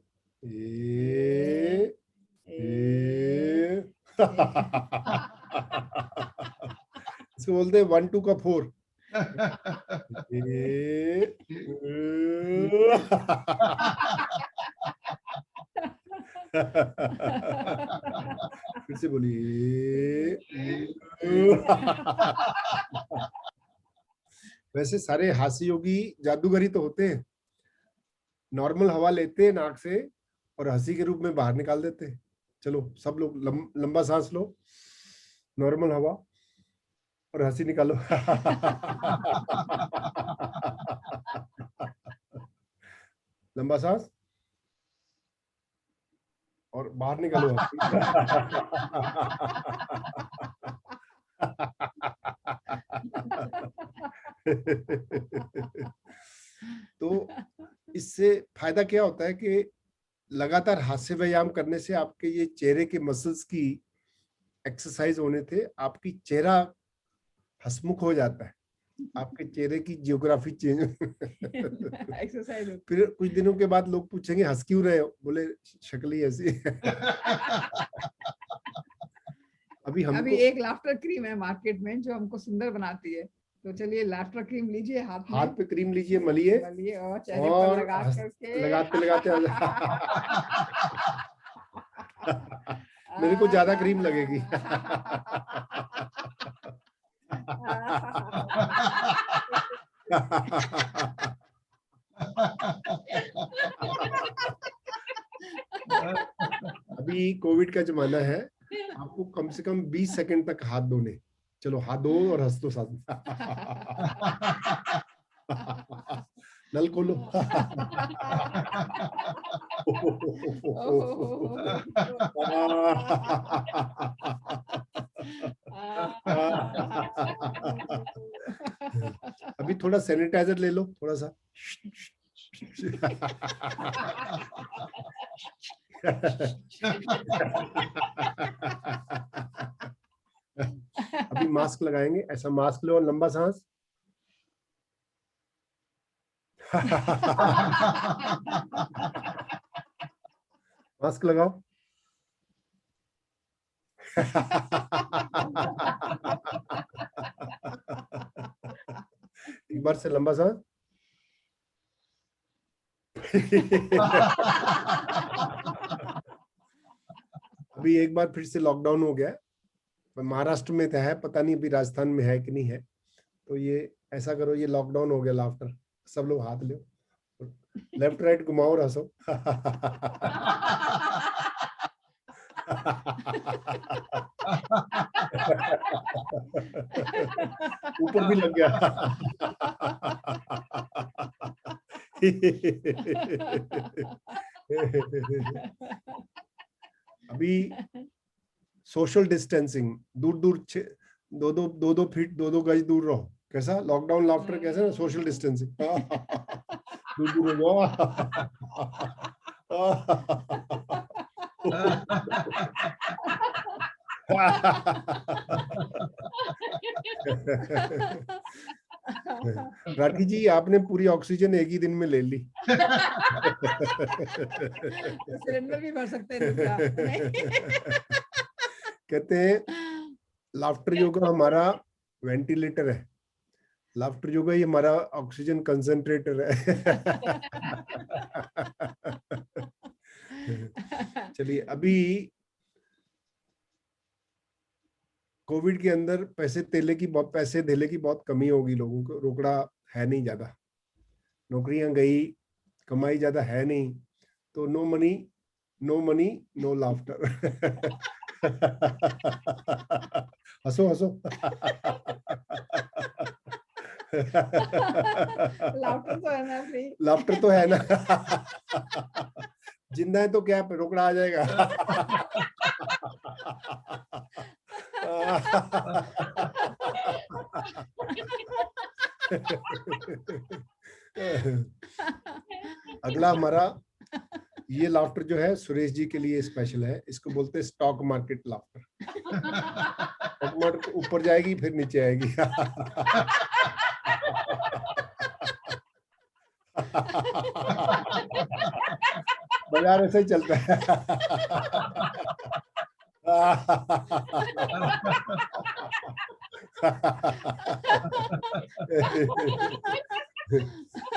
इसको बोलते हैं 1 2 का 4। फिर से बोलिए। वैसे सारे हास्य योगी जादूगरी तो होते हैं, नॉर्मल हवा लेते हैं नाक से और हंसी के रूप में बाहर निकाल देते हैं। चलो सब लोग लंबा सांस लो, नॉर्मल हवा, और हंसी निकालो। लंबा सांस और बाहर निकालो हंसी। तो इससे फायदा क्या होता है कि लगातार हास्य व्यायाम करने से आपके ये चेहरे के मसल्स की एक्सरसाइज होने थे, आपकी चेहरा हंसमुख हो जाता है, आपके चेहरे की जियोग्राफी चेंज। एक्सरसाइज फिर कुछ दिनों के बाद लोग पूछेंगे हंस क्यों रहे हो, बोले शक्ल ही ऐसी। अभी एक लाफ्टर क्रीम है मार्केट में जो हमको सुंदर बनाती है, तो चलिए लाफ्टर क्रीम लीजिए, हाथ पे क्रीम लीजिए, मलिए और चेहरे पर लगा करके लगाते लगाते मेरे को ज्यादा क्रीम लगेगी। अभी कोविड का जमाना है, आपको कम से कम 20 सेकंड तक हाथ धोने, चलो हाथ धो और हंस दो साथ। नल खोलो। अभी थोड़ा सैनिटाइजर ले लो, थोड़ा सा। अभी मास्क लगाएंगे, ऐसा मास्क लो और लंबा सांस। मास्क लगाओ। एक बार से लंबा सांस। अभी एक बार फिर से लॉकडाउन हो गया, महाराष्ट्र में तो है, पता नहीं अभी राजस्थान में है कि नहीं है। तो ये ऐसा करो, ये लॉकडाउन हो गया लाफ्टर, सब लोग हाथ लो, लेफ्ट राइट घुमाओ और हंसो। ऊपर भी लग गया। अभी सोशल डिस्टेंसिंग, दूर दूर 2-2 फीट 2-2 गज दूर रहो। कैसा लॉकडाउन लाफ्टर, कैसा ना सोशल डिस्टेंसिंग। दूर दूर हो। राठी जी, आपने पूरी ऑक्सीजन एक ही दिन में ले ली। सिलेंडर भी भर सकते हैं दूसरा। कहते हैं लाफ्टर योगा हमारा वेंटिलेटर है, लाफ्टर योगा ये हमारा ऑक्सीजन कंसंट्रेटर है। चलिए, अभी कोविड के अंदर पैसे धेले की बहुत कमी होगी, लोगों को रोकड़ा है नहीं ज्यादा, नौकरियां गई, कमाई ज्यादा है नहीं, तो नो मनी नो लाफ्टर। हंसो हंसो। लाफ्टर तो है ना फ्री। लाफ्टर तो है ना। जिंदा है तो क्या रोकड़ा आ जाएगा। अगला हमारा ये लाफ्टर जो है सुरेश जी के लिए स्पेशल है, इसको बोलते हैं stock market laughter. Stock market ऊपर जाएगी फिर नीचे आएगी। बाजार ऐसे ही चलता है।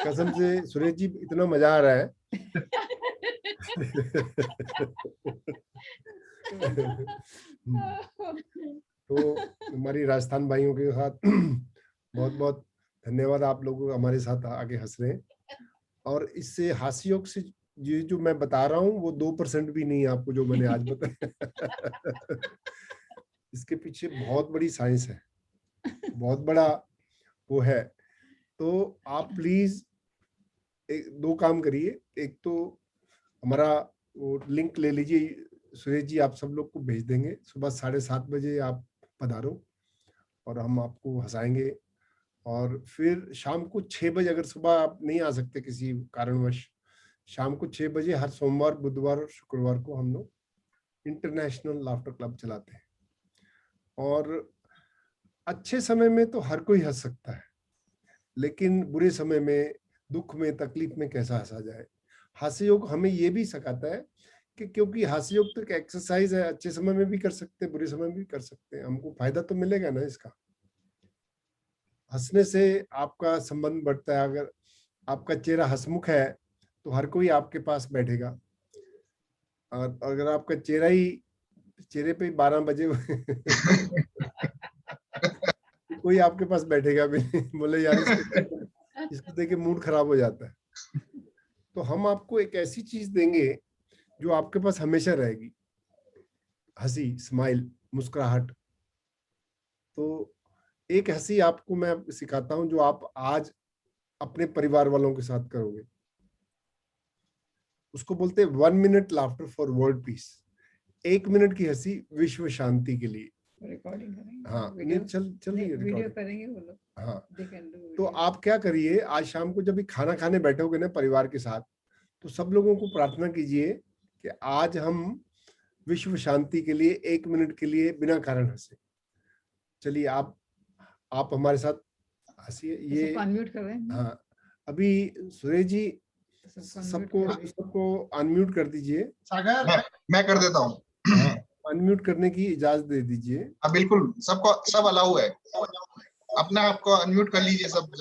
कसम से सुरेश जी, इतना मजा आ रहा है। तो हमारी राजस्थान भाइयों के साथ बहुत बहुत धन्यवाद, आप लोग हमारे साथ आगे हंस रहे हैं। और इससे हास्य योग से ये जो मैं बता रहा हूँ वो 2% भी नहीं है आपको, जो मैंने आज बताया। इसके पीछे बहुत बड़ी साइंस है, बहुत बड़ा वो है। तो आप प्लीज 2 काम करिए, एक तो हमारा वो लिंक ले लीजिए, सुरेश जी आप सब लोग को भेज देंगे, सुबह 7:30 बजे आप पधारो और हम आपको हंसाएंगे। और फिर शाम को 6 बजे, अगर सुबह आप नहीं आ सकते किसी कारणवश, शाम को 6 बजे हर सोमवार, बुधवार और शुक्रवार को हम लोग इंटरनेशनल लाफ्टर क्लब चलाते हैं। और अच्छे समय में तो हर कोई हंस सकता है, लेकिन बुरे समय में, दुख में, तकलीफ में कैसा हंसा जाए। हास्य योग हमें ये भी सिखाता है कि क्योंकि हास्य योग तो एक एक्सरसाइज है, अच्छे समय में भी कर सकते हैं, बुरे समय में भी कर सकते हैं, हमको फायदा तो मिलेगा ना इसका। हंसने से आपका संबंध बढ़ता है। अगर आपका चेहरा हंसमुख है तो हर कोई आपके पास बैठेगा, और अगर आपका चेहरे पे 12 बजे कोई आपके पास बैठेगा भी नहीं, बोले यार इसको देख के मूड खराब हो जाता है। तो हम आपको एक ऐसी चीज देंगे जो आपके पास हमेशा रहेगी, हंसी, स्माइल, मुस्कुराहट। तो एक हंसी आपको मैं सिखाता हूं जो आप आज अपने परिवार वालों के साथ करोगे, उसको बोलते हैं 1 minute laughter for world peace. 1 minute की हंसी विश्व शांति के लिए। रिकॉर्डिंग करेंगे। हाँ, चल रही है वीडियो करेंगे वो लोग। हाँ, तो आप क्या करिए, आज शाम को जब भी खाना खाने बैठोगे ना परिवार के साथ, तो सब लोगों को प्रार्थना कीजिए कि आज हम विश्व शांति के लिए 1 मिनट के लिए बिना कारण हंसे। चलिए आप हमारे साथ हंसिए। ये अनम्यूट कर रहे हैं। हाँ, अभी सुरेश जी सबको अनम्यूट कर दीजिए। सागर, मैं कर देता हूँ। अनम्यूट करने की इजाजत दे दीजिए। हाँ बिल्कुल, सबको सब अलाउ है। अपना आपको अनम्यूट कर लीजिए सब।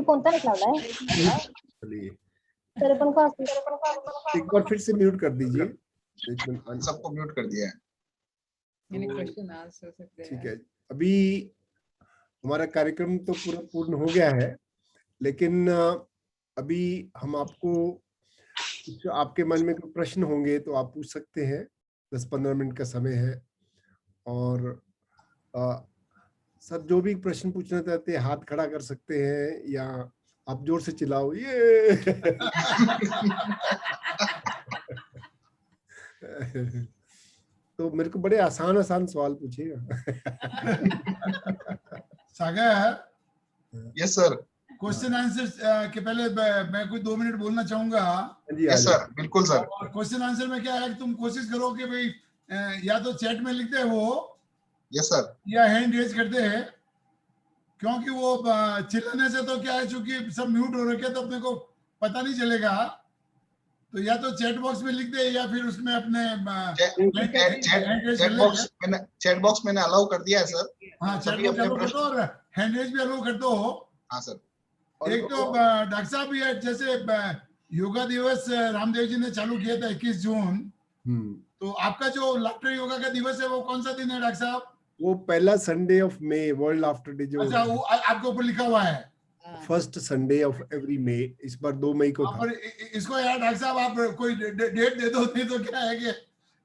कोणता लावलाय? चलिए एक बार फिर से म्यूट कर दीजिए। सबको म्यूट कर दिया है। क्वेश्चन आंसर सकते हैं। ठीक है, अभी हमारा कार्यक्रम तो पूरा पूर्ण हो गया है, लेकिन अभी हम आपको कुछ आपके मन में कोई प्रश्न होंगे तो आप पूछ सकते हैं। 10-15 मिनट का समय है और सब जो भी प्रश्न पूछना चाहते हैं हाथ खड़ा कर सकते हैं या आप जोर से चिल्लाओ ये। तो मेरे को बड़े आसान आसान सवाल पूछिएगा। Sagar. Yes sir. Question answer के पहले मैं कोई 2 मिनट बोलना चाहूंगा। यस सर, बिल्कुल सर। क्वेश्चन आंसर में क्या है कि तुम कोशिश करो कि भाई या तो चैट में लिखते हैं वो, यस सर, या हैंड रेज करते हैं, क्योंकि वो चिल्लाने से तो क्या है, चूंकि सब म्यूट हो रखे तो अपने को पता नहीं चलेगा। तो या तो चैट बॉक्स में लिख दे या फिर उसमें अपने चैट बॉक्स मैंने अलाउ कर दिया है सर। हाँ, चैट बॉक्स अलाउ कर दो और हैंड रेज भी अलाउ कर दो। हाँ सर। एक तो डॉक्टर साहब ये जैसे योगा दिवस रामदेव जी ने चालू किया था 21 जून, तो आपका जो लाफ्टर योगा का दिवस है वो कौन सा दिन है डॉक्टर साहब? वो पहला Sunday of May, world laughter day जो। अच्छा, वो आपके ऊपर लिखा हुआ है first Sunday of every May. इस बार 2 मई को था। इसको यार डॉक्टर साहब आप कोई डेट दे दो, नहीं तो क्या है कि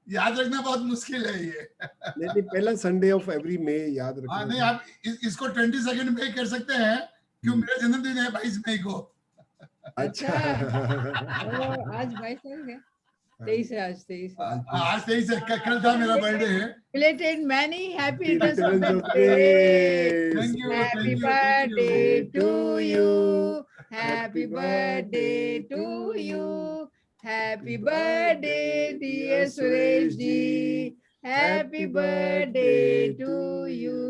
याद रखना बहुत मुश्किल है ये। नहीं, पहला संडे ऑफ एवरी मई याद रखना। नहीं, आप इसको 22 मई कर सकते हैं, क्यों मेरा जन्मदिन है 22 मई को। अच्छा, आज 22 है, 23 है, आज 23 है। आज 23 है, कल था मेरा बर्थडे है। Belated many happy returns of the day. day. Thank you, Happy thank you, birthday thank you. to you. Happy birthday to you. Happy birthday dear Suresh ji. Happy birthday to you.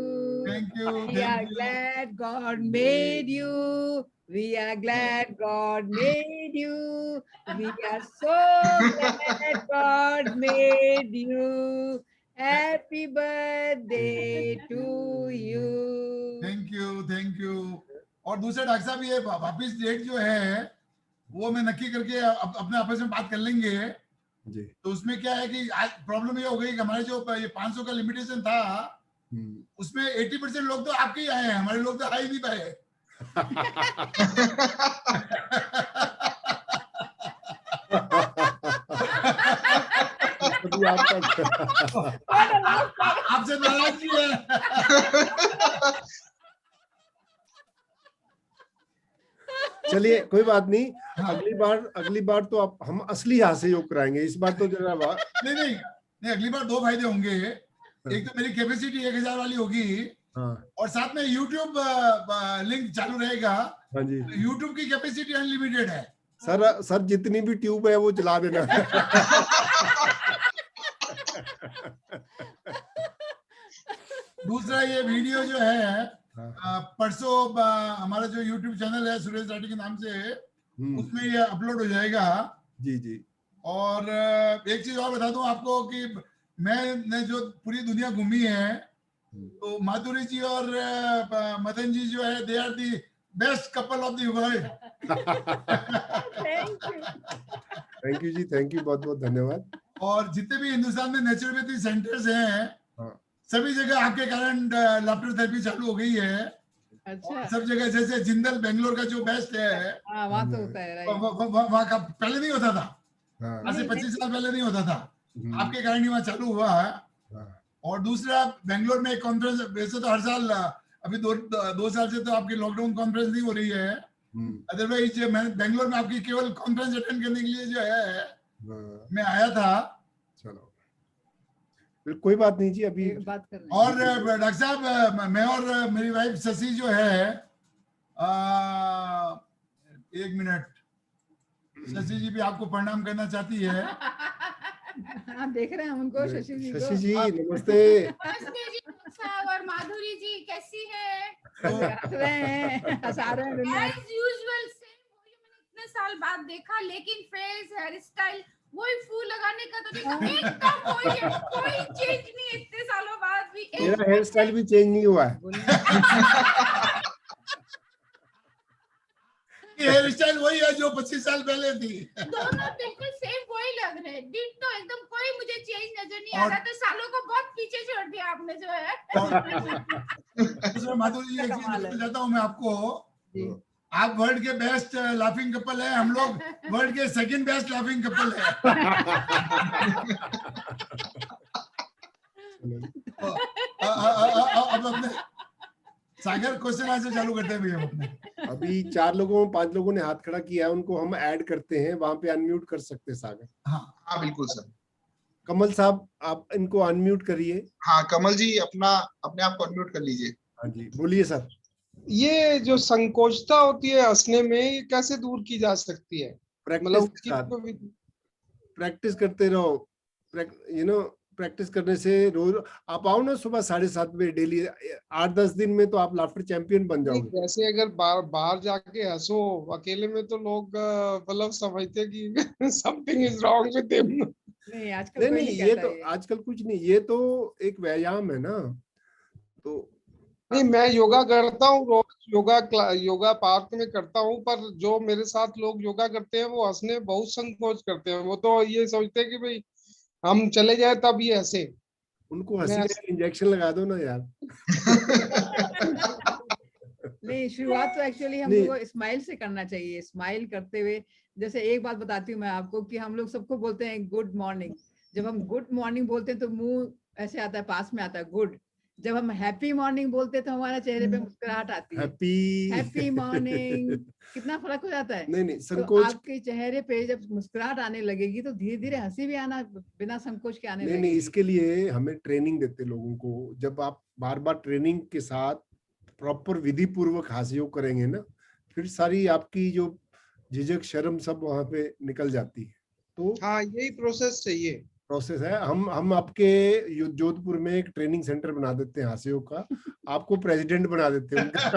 Thank you. We are glad God made you. We are glad God made you. We are so glad God made you. Happy birthday to you. Thank you, thank you. और दूसरा doctor साहब ये वापिस date जो है वो मैं नक्की करके अपने आपस में बात कर लेंगे, जी। तो उसमें क्या है कि आज प्रॉब्लम ये हो गई कि हमारे जो ये 500 का लिमिटेशन था उसमें 80% लोग तो आपके ही आए हैं, हमारे लोग तो आ ही नहीं पाए। अभी आपका आपसे नाराजगी है। चलिए कोई बात नहीं, अगली बार तो आप हम असली हास्य योग कराएंगे। इस बार तो जरा नहीं, अगली बार 2 फायदे होंगे। एक तो मेरी कैपेसिटी 1000 वाली होगी, और साथ में यूट्यूब लिंक चालू रहेगा। हाँ जी, यूट्यूब की कैपेसिटी अनलिमिटेड है। सर जितनी भी ट्यूब है वो चला देना। दूसरा ये वीडियो जो है परसों हमारा जो यूट्यूब चैनल है सुरेश राठी के नाम से, उसमें ये अपलोड हो जाएगा। जी जी। और एक चीज और बता दूं आपको कि मैंने जो पूरी दुनिया घूमी है, तो माधुरी जी और मदन जी जो है, they are the best couple of the world. Thank you जी, थैंक यू, बहुत बहुत धन्यवाद। और जितने भी हिंदुस्तान में नेचुरोपैथी सेंटर्स हैं, सभी जगह आपके कारण लाफ्टर थेरेपी चालू हो गई है। अच्छा। सब जगह, जैसे जिंदल बेंगलोर का जो बेस्ट है, वहाँ तो होता है, राइट। वहाँ का पहले नहीं होता था, आज से 25 साल पहले नहीं होता था, आपके कारण ही वहाँ चालू हुआ है। और दूसरा, बेंगलोर में एक कॉन्फ्रेंस, वैसे तो हर साल, अभी दो साल से तो आपकी लॉकडाउन कॉन्फ्रेंस नहीं हो रही है, अदरवाइज मैं बेंगलोर में आपकी केवल कॉन्फ्रेंस अटेंड करने के लिए जो है मैं आया था। चलो कोई बात नहीं जी, अभी बात कर रहे हैं। और डॉक्टर साहब, मैं और मेरी वाइफ शशि जो है, 1 मिनट, शशि जी भी आपको प्रणाम करना चाहती है। हाँ, देख रहे हैं हम उनको, शशि जी को। शशि जी नमस्ते। नमस्ते जी और माधुरी जी, कैसी है? हंस रहे हैं, हंसा रहे हैं दुनिया। As usual, same वही मैंने इतने साल बाद देखा, लेकिन फेस, हेयर स्टाइल वही फूल लगाने का तो देखा, एकदम वही है, कोई चेंज नहीं है इतने सालों बाद भी। मेरा हेयर स्टाइल भी चेंज नहीं हुआ है। हेयर स्टाइल वही है जो 25 साल पहले थी। दोनों बिल्कुल सेम वही लग रहे हैं, डिट्टो एकदम, कोई मुझे चेंज नजर नहीं आ रहा। तो सालों को बहुत पीछे छोड़ दिया आपने जो है। माधुरी जी, एक चीज बताना चाहता हूँ मैं आपको, आप वर्ल्ड के बेस्ट लाफिंग कपल है, हम लोग वर्ल्ड के सेकंड बेस्ट लाफिंग कपल है। अब अपने सागर क्वेश्चन आंसर चालू करते हैं भैया अपने। अभी 5 लोगों ने हाथ खड़ा किया है, उनको हम ऐड करते हैं, वहां पे अनम्यूट कर सकते हैं सागर। हाँ बिल्कुल सर। कमल साहब, आप इनको अनम्यूट करिए। हाँ कमल जी, अपने आप को अनम्यूट कर लीजिए। हाँ जी, बोलिए सर। ये जो संकोचता होती है हंसने में, ये कैसे दूर की जा सकती है? प्रैक्टिस करते रहो, प्रैक्टिस करने से रोज आप आओ ना सुबह 7:30 बजे डेली, 8-10 दिन में तो आप लाफ्टर चैंपियन बन जाओगे। जैसे अगर बाहर जाके हंसो अकेले में, तो लोग मतलब समझते कि something is wrong with him. नहीं, आजकल नहीं, ये तो आजकल कुछ नहीं, ये तो एक व्यायाम है ना। तो नहीं, मैं योगा करता हूँ रोज, योगा पार्क में करता हूँ, पर जो मेरे साथ लोग योगा करते हैं वो हंसने में बहुत संकोच करते हैं। वो तो ये सोचते हैं कि भाई हम चले जाए तब ये हंसे। उनको हंसी का इंजेक्शन लगा दो ना यार। नहीं, शुरुआत तो एक्चुअली हम लोग को स्माइल से करना चाहिए। स्माइल करते हुए, जैसे एक बात बताती हूँ मैं आपको कि हम लोग सबको बोलते हैं गुड मॉर्निंग। जब हम गुड मॉर्निंग बोलते हैं तो मुंह ऐसे आता है, पास में आता है गुड। जब हम हैप्पी मॉर्निंग बोलते हैं तो हमारे चेहरे पे मुस्कुराहट आती है, हैप्पी मॉर्निंग। कितना फर्क हो जाता है। नहीं, संकोच। तो आपके चेहरे पे जब मुस्कुराहट आने लगेगी तो धीरे धीरे हंसी भी आना बिना संकोच के आने लगेगी। नहीं, इसके लिए हमें ट्रेनिंग देते लोगों को। जब आप बार बार ट्रेनिंग के साथ प्रॉपर विधि पूर्वक हास्य योग करेंगे ना, फिर सारी आपकी जो झिझक शर्म सब वहां पे निकल जाती है। तो हाँ, यही प्रोसेस चाहिए। प्रोसेस है। हम आपके जोधपुर में एक ट्रेनिंग सेंटर बना देते हैं हास्य योग का, आपको प्रेसिडेंट बना देते हैं उनका।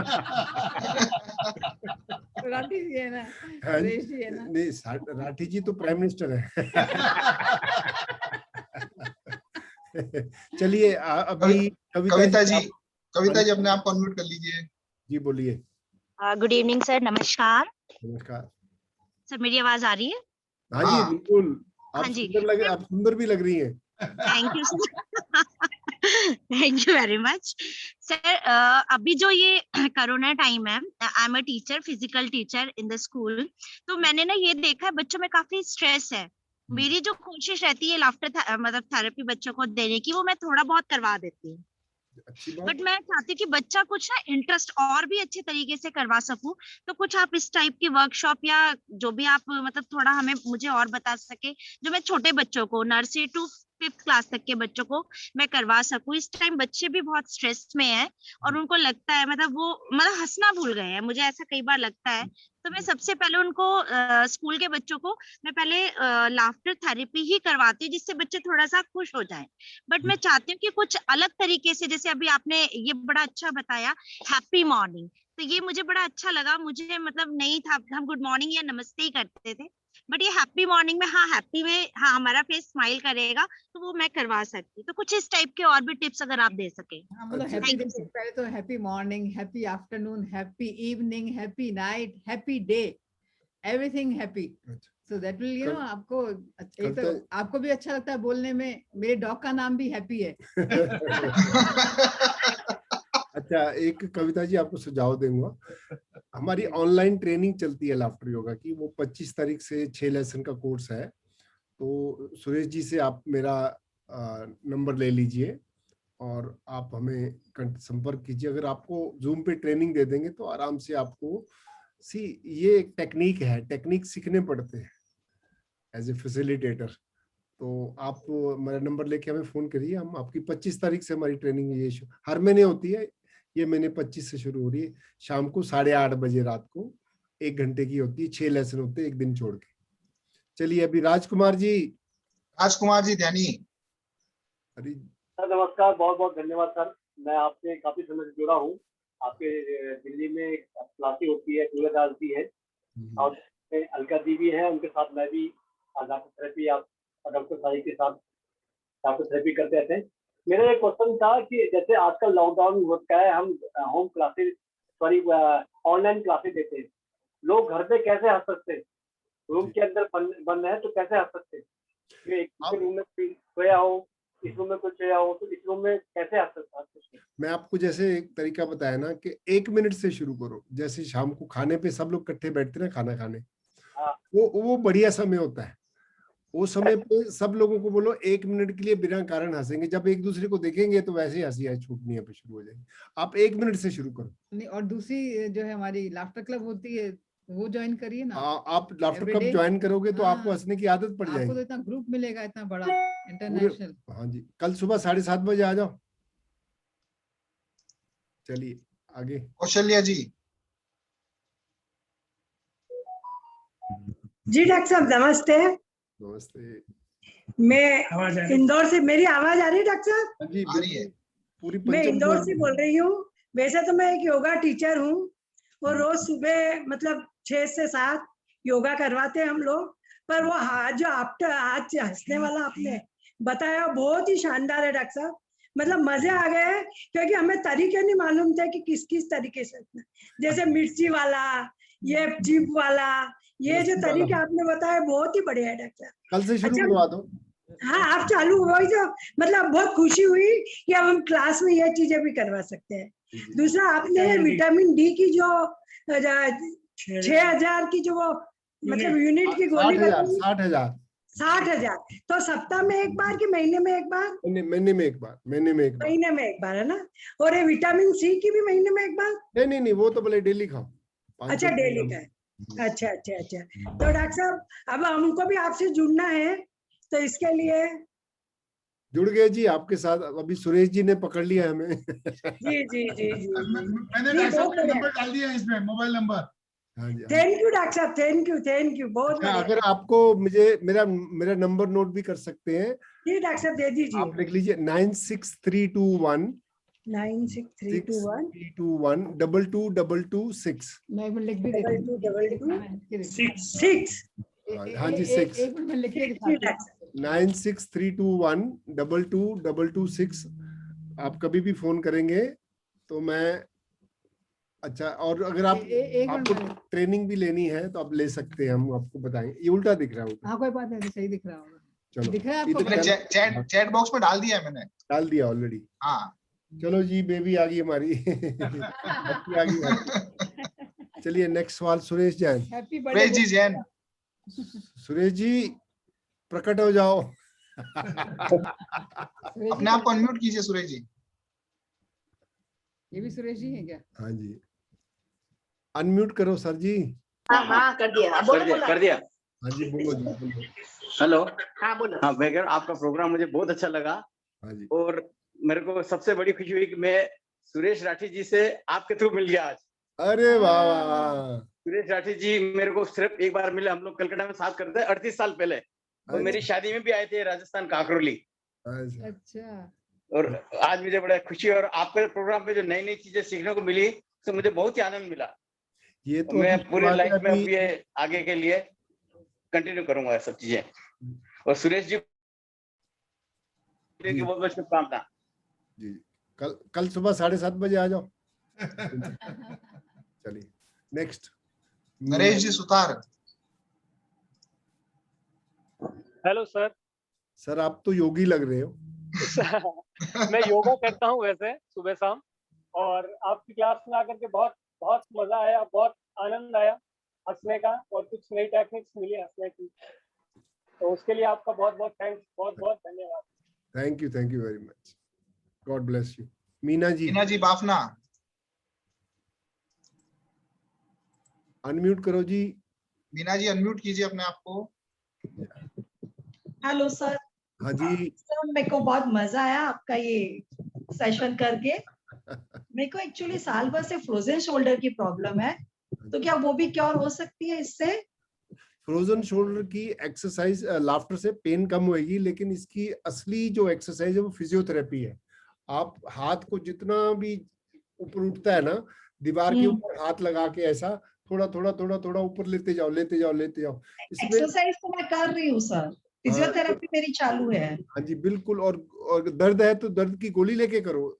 राठी जी है ना, सुरेश जी है ना। नहीं, राठी जी तो प्राइम मिनिस्टर है। चलिए अभी कविता जी अपने आप को अनम्यूट कर लीजिए। जी बोलिए। गुड इवनिंग सर, नमस्कार। नमस्कार सर, मेरी आवाज आ रही है? हाँ जी बिल्कुल। आप हाँ जी। सुंदर लग, आप सुंदर भी लग रही हैं। Thank you thank you very much sir. अभी जो ये कोरोना टाइम है, I am a teacher, physical teacher in the school, तो मैंने ना ये देखा है बच्चों में काफी स्ट्रेस है। मेरी जो कोशिश रहती है लाफ्टर मतलब थेरेपी बच्चों को देने की, वो मैं थोड़ा बहुत करवा देती हूँ, अच्छी बात। बट मैं चाहती हूँ कि बच्चा कुछ ना इंटरेस्ट और भी अच्छे तरीके से करवा सकूं। तो कुछ आप इस टाइप की वर्कशॉप या जो भी आप मतलब थोड़ा हमें मुझे और बता सके, जो मैं छोटे बच्चों को नर्सरी टू 5th क्लास तक के बच्चों को मैं करवा सकूं। इस टाइम बच्चे भी बहुत स्ट्रेस में हैं और उनको लगता है मतलब वो मतलब हंसना भूल गए हैं, मुझे ऐसा कई बार लगता है। तो मैं सबसे पहले उनको स्कूल के बच्चों को मैं पहले लाफ्टर थेरेपी ही करवाती हूँ, जिससे बच्चे थोड़ा सा खुश हो जाएं। बट मैं चाहती हूँ कि कुछ अलग तरीके से, जैसे अभी आपने ये बड़ा अच्छा बताया हैप्पी मॉर्निंग, तो ये मुझे बड़ा अच्छा लगा। मुझे मतलब नहीं था, हम गुड मॉर्निंग या नमस्ते ही करते थे, बट ये हैप्पी मॉर्निंग में, हाँ हैप्पी में, हाँ हमारा फेस स्माइल करेगा, तो वो मैं करवा सकती। तो कुछ इस टाइप के और भी टिप्स अगर आप दे सके। हाँ, मतलब अच्छा। हैप्पी, पहले तो happy morning, happy afternoon, happy evening, happy night, happy day, everything happy. So that will you know, आपको एक तो आपको भी अच्छा लगता है बोलने में। मेरे डॉग का नाम भी हैप्पी है। अच्छा, एक कविता जी आपको सुझाव दूंगा। हमारी ऑनलाइन ट्रेनिंग चलती है लाफ्टर योगा की, वो 25 तारीख से 6 लेसन का कोर्स है। तो सुरेश जी से आप मेरा नंबर ले लीजिए और आप हमें संपर्क कीजिए। अगर आपको जूम पे ट्रेनिंग दे देंगे तो आराम से आपको ये एक टेक्निक है, टेक्निक सीखने पड़ते हैं एज ए फैसिलिटेटर। तो आप मेरा नंबर लेके हमें फोन करिए, हम आपकी 25 तारीख से हमारी ट्रेनिंग ये हर महीने होती है। ये महीने 25 से शुरू हो रही है, शाम को 8:30 बजे रात को 1 घंटे की होती है, 6 लेसन होते हैं एक दिन छोड़ के। चलिए अभी राजकुमार जी ध्यानी। अरे सर नमस्कार, बहुत बहुत धन्यवाद सर। मैं आपसे काफी समय से जुड़ा हूँ। आपके दिल्ली में क्लासेस होती है, सूर्यदास जी है और अलका दी भी है, उनके साथ मैं भी डॉक्टर थेरेपी आप डॉक्टर साई के साथ डॉक्टर थेरेपी करते रहते हैं। मेरा एक क्वेश्चन था कि जैसे आजकल लॉकडाउन होता है, हम home classes sorry online classes देते हैं, लोग घर पे कैसे हंस सकते हैं? रूम के अंदर बंद है तो कैसे हंस सकते हैं? एक रूम में सोया हो, इस रूम में कुछ सोया हो, तो इस रूम में कैसे हंस सकते हैं? मैं आपको जैसे एक तरीका बताया ना कि 1 मिनट से शुरू करो। जैसे शाम को खाने पे सब लोग इकट्ठे बैठते हैं ना खाना खाने, वो बढ़िया समय होता है। वो समय पे सब लोगों को बोलो 1 मिनट के लिए बिना कारण हंसेंगे। जब एक दूसरे को देखेंगे तो वैसे ही हंसी छूटनी है शुरू हो जाएगी। आप 1 मिनट से शुरू करो। नहीं, और दूसरी जो है हमारी लाफ्टर क्लब होती है, वो ज्वाइन करिए ना। आप लाफ्टर क्लब ज्वाइन करोगे तो आपको हंसने की आदत पड़ जाएगी। आपको तो इतना ग्रुप मिलेगा, इतना बड़ा इंटरनेशनल। हाँ जी, कल सुबह 7:30 बजे आ जाओ। चलिए आगे कौशल्या जी। जी डॉक्टर साहब नमस्ते। नमस्ते। मैं इंदौर से, मेरी आवाज आ रही है डॉक्टर साहब? जी आ रही है पूरी। मैं इंदौर से बोल रही हूँ। वैसे तो मैं एक योगा टीचर हूँ और रोज सुबह मतलब 6 से 7 योगा करवाते हैं हम लोग। पर वो जो आज हंसने वाला आपने बताया बहुत ही शानदार है डॉक्टर साहब। मतलब मजे आ गए, क्योंकि हमें तरीके नहीं मालूम थे कि किस किस तरीके से, जैसे मिर्ची वाला, ये जीप वाला, ये जो तरीके आपने बताया बहुत ही बढ़िया है डॉक्टर साहब। कल से शुरू करवा दो। हाँ आप चालू वही तो, मतलब बहुत खुशी हुई कि अब हम क्लास में ये चीजें भी करवा सकते हैं। दूसरा आपने विटामिन डी की जो 6000 की जो वो मतलब यूनिट की गोली 60,000 तो सप्ताह में एक बार कि महीने में एक बार? महीने में एक बार। महीने में एक बार है ना। और ये विटामिन सी की भी महीने में एक बार? नहीं, वो तो बोले डेली खाओ। अच्छा डेली का है। अच्छा। तो डॉक्टर साहब अब हमको भी आपसे जुड़ना है, तो इसके लिए जुड़ गए जी आपके साथ। अभी सुरेश जी ने पकड़ लिया हमें। जी। मैंने डॉक्टर साहब का नंबर डाल दिया इसमें, mobile number. Thank you doctor साहब, थैंक यू बहुत। अगर आपको मेरा नंबर नोट भी कर सकते हैं। जी डॉक्टर साहब दे दीजिए। आप लिख लीजिए 96321 222226। मैं लिख भी देती हूँ। 222226। हाँ जी 6। एक मिनट में लिख के दिखाती हूँ। 96321 222226। आप कभी भी फोन करेंगे तो मैं। अच्छा, और अगर आपको ट्रेनिंग भी लेनी है तो आप ले सकते हैं, हम आपको बताएंगे। ये उल्टा दिख रहा है। हाँ कोई बात नहीं, सही दिख रहा होगा। चलो दिख रहा है इतना आपको? चैट बॉक्स में डाल दिया है मैंने। डाल दिया ऑलरेडी। हाँ चलो जी, बेबी आ गई हमारी। हैप्पी आ गई। चलिए नेक्स्ट सवाल सुरेश जैन। हैप्पी सुरेश जी जैन। सुरेश जी प्रकट हो जाओ। अपने आप को अनम्यूट कीजिए सुरेश जी। ये भी सुरेश जी है क्या? हाँ जी, अनम्यूट करो सर जी। हाँ कर दिया, कर दिया। हाँ जी बोलो जी, बोलो। हेलो। हाँ बोलो। हाँ वैगर, आपका प्रोग्राम मुझे बहुत अच्छा लगा। हाँ जी। और मेरे को सबसे बड़ी खुशी हुई कि मैं सुरेश राठी जी से आपके थ्रू मिल गया आज। अरे वाह वाह। सुरेश राठी जी मेरे को सिर्फ एक बार मिले, हम लोग कलकत्ता में साथ करते 38 साल पहले। और मेरी शादी में भी आए थे राजस्थान काकरोली। अच्छा। और आज मुझे बड़ा खुशी है, और आपके प्रोग्राम पे जो नई नई चीजें सीखने को मिली तो मुझे बहुत ही आनंद मिला। ये तो मैं पूरी लाइफ में अभी आगे के लिए कंटिन्यू करूंगा सब चीजें। और सुरेश जी की बहुत बहुत शुभकामना जी। कल सुबह 7:30 बजे आ जाओ। चलिए next Naresh ji Sutar. Hello sir. Sir आप तो योगी लग रहे हो। मैं योगा करता हूँ वैसे सुबह शाम, और आपकी क्लास में आकर के बहुत बहुत मजा आया, बहुत आनंद आया हंसने का, और कुछ नई टेक्निक्स मिली हंसने की, तो उसके लिए आपका बहुत बहुत थैंक्स, बहुत बहुत धन्यवाद। Thank you very much. God bless you. Meena ji Bafna. Unmute करो जी। मीना जी अनम्यूट कीजिए अपने आप को। Hello sir. हाँ जी सर मेरे को बहुत मजा आया आपका ये सेशन करके। मेरे को एक्चुअली साल भर से फ्रोजन शोल्डर की प्रॉब्लम है, तो क्या वो भी क्योर हो सकती है इससे? फ्रोजन शोल्डर की एक्सरसाइज लाफ्टर से पेन कम होएगी, लेकिन इसकी असली जो एक्सरसाइज है वो फिजियोथेरेपी है। आप हाथ को जितना भी ऊपर उठता है ना, दीवार के ऊपर हाथ लगा के ऐसा थोड़ा थोड़ा ऊपर लेते जाओ। एक्सरसाइज तो मैं कर रही हूँ सर, फिजियोथेरेपी मेरी चालू है। हाँ जी बिल्कुल। और दर्द है तो दर्द की गोली लेके करो।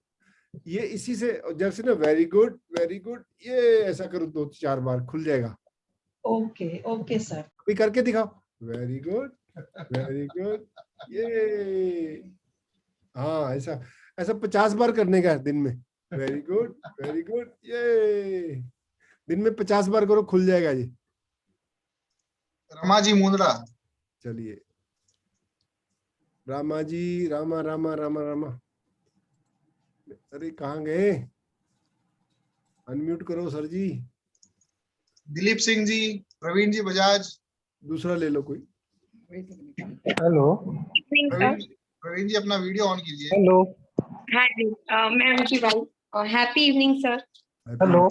ये इसी से जैसे ना, वेरी गुड ये ऐसा करो 2-4 बार, खुल जाएगा। Okay sir. अभी करके दिखाओ। वेरी गुड ये। हाँ ऐसा 50 बार करने का है दिन में। वेरी गुड ये। दिन में 50 बार करो, खुल जाएगा ये। रमा जी मुंद्रा। चलिए रामा जी, रामा। अरे कहाँ गए? अनम्यूट करो सर जी। दिलीप सिंह जी, प्रवीण जी बजाज। दूसरा ले लो कोई। हेलो प्रवीण जी अपना वीडियो ऑन कीजिए। हेलो। हाँ जी, मैं उनकी wife. Happy evening sir. Hello.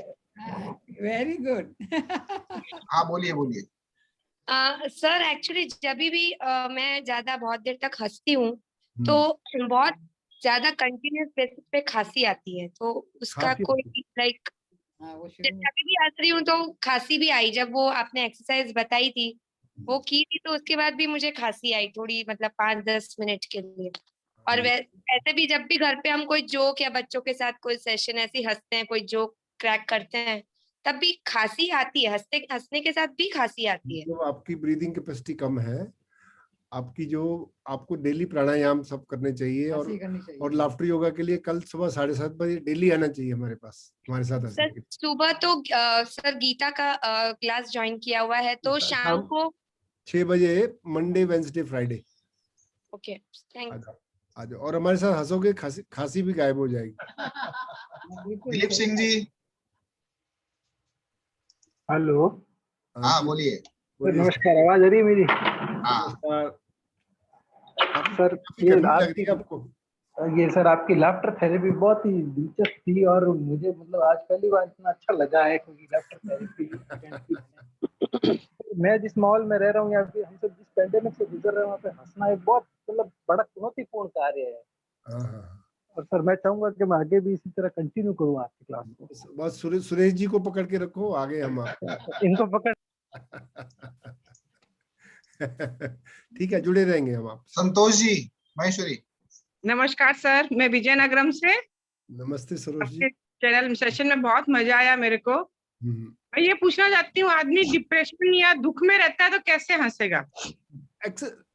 Very good. हाँ बोलिए। सर एक्चुअली जब भी मैं ज्यादा बहुत देर तक हंसती हूँ तो बहुत ज्यादा कंटिन्यूस बेसिस पे खांसी आती है, तो उसका कोई लाइक जब भी हंस रही हूँ तो खांसी भी आई। जब वो आपने एक्सरसाइज बताई थी वो की थी, तो उसके बाद भी मुझे खांसी आई थोड़ी, मतलब 5-10 मिनट के लिए। और ऐसे भी जब भी घर पे हम कोई जोक या बच्चों के साथ कोई सेशन ऐसे हंसते हैं, कोई जोक क्रैक करते हैं, तब भी खांसी आती है। हंसने के साथ भी खांसी आती है। तो आपकी ब्रीदिंग कैपेसिटी कम है। आपको डेली प्राणायाम सब करने चाहिए, और लाफ्टर योगा के लिए कल सुबह 7:30 बजे डेली आना चाहिए हमारे पास, हमारे साथ। सर सुबह तो सर गीता का क्लास ज्वाइन किया हुआ है, तो शाम को 6 बजे Monday Wednesday Friday. Okay thank you. आ जाओ और हमारे साथ हंसोगे, खांसी भी गायब हो जाएगी। दिलीप सिंह जी। हेलो। हाँ बोलिए। नमस्कार, आवाज आ रही है मेरी? हाँ सर। ये सर आपकी लाफ्टर थेरेपी बहुत ही दिलचस्प थी, और मुझे मतलब आज पहली बार इतना अच्छा लगा है, क्योंकि लाफ्टर थेरेपी मैं जिस माहौल में रह रहा हूँ, या फिर हम सब जिस पेंडेमिक से गुजर रहे हैं, वहाँ पे हंसना एक बहुत मतलब बड़ा चुनौतीपूर्ण कार्य है। और सर मैं चाहूंगा कि मैं आगे भी इसी तरह कंटिन्यू करूँ आपकी क्लास को। बस सुरेश जी को पकड़ के रखो, आगे हम इनको पकड़। ठीक है, जुड़े रहेंगे हम आप। संतोष जी महेश्वरी। नमस्कार सर, मैं विजयनगरम से। नमस्ते सरोज जी। चैनल सेशन में बहुत मजा आया मेरे को। मैं ये पूछना चाहती हूँ, आदमी डिप्रेशन या दुख में रहता है तो कैसे हंसेगा?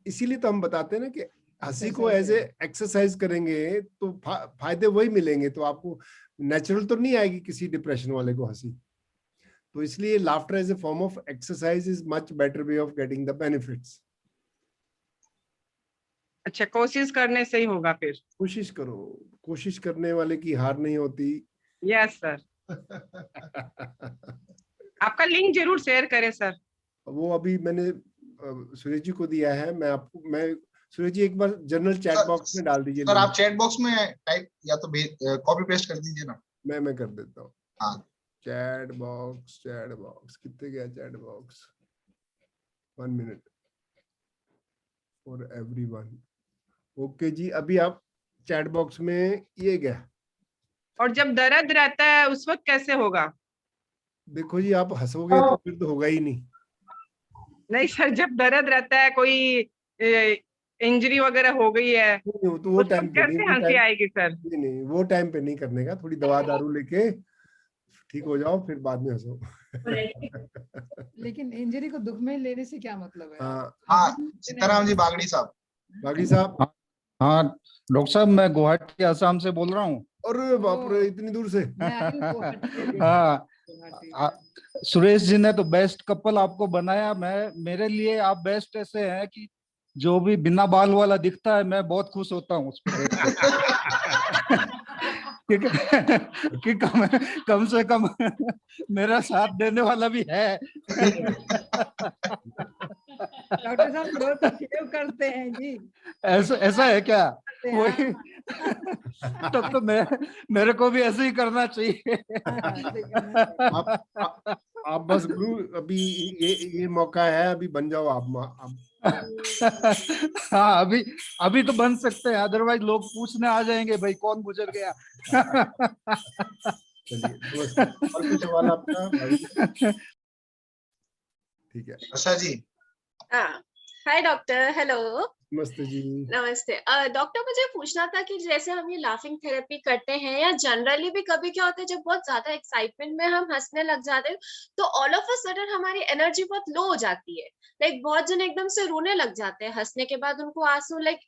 इसीलिए तो हम बताते हैं ना कि हंसी को एज ए एक्सरसाइज करेंगे तो फायदे वही मिलेंगे। तो आपको नेचुरल तो नहीं आएगी किसी डिप्रेशन वाले को हंसी। तो इसलिए laughter as a form of exercise is much better way of getting the benefits. अच्छा, कोशिश करने से ही होगा फिर। कोशिश करो, कोशिश करने वाले की हार नहीं होती। Yes sir. आपका लिंक जरूर शेयर करें सर। वो अभी मैंने सुरेश जी को दिया है। मैं सुरेश जी एक बार जनरल चैट बॉक्स में डाल दीजिए। सर आप चैट बॉक्स में टाइप या तो कॉपी पेस्ट कर दीजिए ना। मैं कर देता हूँ। हाँ, चैट बॉक्स कितने गया chat box? 1 minute for everyone. Okay जी, अभी आप चैट बॉक्स में ये गया। और जब दर्द रहता है उस वक्त कैसे होगा? देखो जी, आप हंसोगे तो फिर तो होगा ही नहीं। नहीं सर, जब दर्द रहता है, कोई इंजरी वगैरह हो गई है तो वो टाइम पे कैसे हंसी आएगी सर? नहीं, वो टाइम पे नहीं करने का। थोड़ी दवा दारू लेके ठीक हो जाओ, फिर बाद में हंसो। लेकिन इंजरी को दुख में लेने से क्या मतलब है? हाँ, सीताराम जी बागड़ी साहब। हाँ डॉक्टर साहब, मैं गुवाहाटी असम से बोल रहा हूँ। अरे बाप रे, इतनी दूर से। हाँ, सुरेश जी ने तो बेस्ट कपल आपको बनाया। मेरे लिए आप बेस्ट ऐसे हैं कि जो भी बिना बाल वाला दिखता है मैं बहुत खुश होता हूँ उस पर कि कम से कम मेरा साथ देने वाला भी है। डॉक्टर साहब बहुत शेव करते हैं जी। ऐसा है क्या? वही तो मेरे को भी ऐसे ही करना चाहिए। आप बस गुरु, अभी ये मौका है, अभी बन जाओ आप। हाँ, अभी तो बन सकते हैं, अदरवाइज लोग पूछने आ जाएंगे भाई कौन गुजर गया। चलिए, और कुछ सवाल आपका भाई? ठीक है। Asha ji. Hi doctor. Hello. नमस्ते जी। नमस्ते डॉक्टर, मुझे पूछना था कि जैसे हम ये लाफिंग थेरेपी करते हैं या जनरली भी कभी क्या होता है जब बहुत ज्यादा एक्साइटमेंट में हम हंसने लग जाते हैं तो ऑल ऑफ अ सडन हमारी एनर्जी बहुत लो हो जाती है। लाइक बहुत जन एकदम से रोने लग जाते हैं, हंसने के बाद उनको आंसू लाइक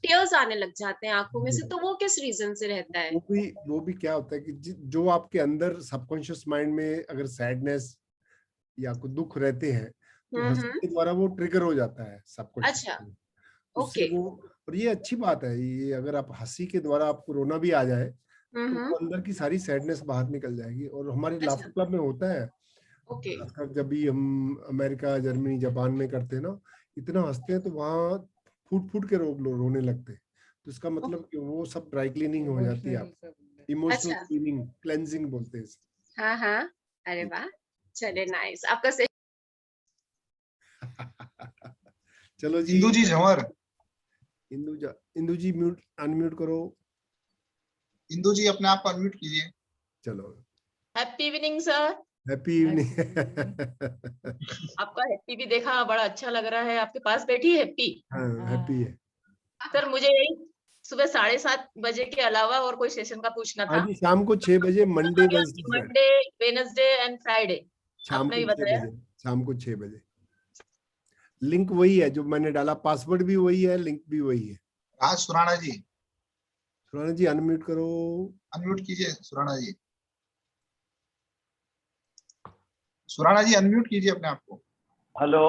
टीयर्स आने लग जाते हैं आंखों में से। तो वो किस रीजन से रहता है? वो भी क्या होता है कि जो आपके अंदर सबकॉन्शियस माइंड में अगर सैडनेस या कुछ दुख रहते हैं तो हंसने के द्वारा वो ट्रिगर हो जाता है सब कुछ। अच्छा, ओके। और ये अच्छी बात है, ये अगर आप हंसी के द्वारा आपको रोना भी आ जाए तो अंदर की सारी सैडनेस बाहर निकल जाएगी। और हमारे लाफ्टर क्लब में होता है, ओके। जब भी हम अमेरिका, जर्मनी, जापान में करते हैं ना, इतना हंसते हैं तो वहाँ फूट के रोने लगते हैं। तो इसका मतलब कि वो सब ड्राई क्लीनिंग हो जाती है, आप इमोशनल क्लीनिंग, क्लेंजिंग बोलते हैं। हाँ, अरे वाह, चले नाइस। आपका चलो जी। इंदू जी झंवर। इंदू जी अनम्यूट करो। इंदू जी अपने आप को अनम्यूट कीजिए। चलो। Happy evening sir. Happy evening. आपका हैप्पी भी देखा, बड़ा अच्छा लग रहा है। आपके पास बैठी हैप्पी। हाँ, हैप्पी है सर। मुझे यही सुबह 7:30 बजे के अलावा और कोई सेशन का पूछना था। आज शाम को 6 बजे मंडे, वेडनेसडे एंड फ्राइडे आपने भी बताया। शाम को 6 बजे। लिंक वही है जो मैंने डाला, पासवर्ड भी वही है, लिंक भी वही है। राज सुराणा जी। सुराणा जी अनम्यूट करो। अनम्यूट कीजिए सुराणा जी। सुराणा जी अनम्यूट कीजिए अपने आप को। हेलो।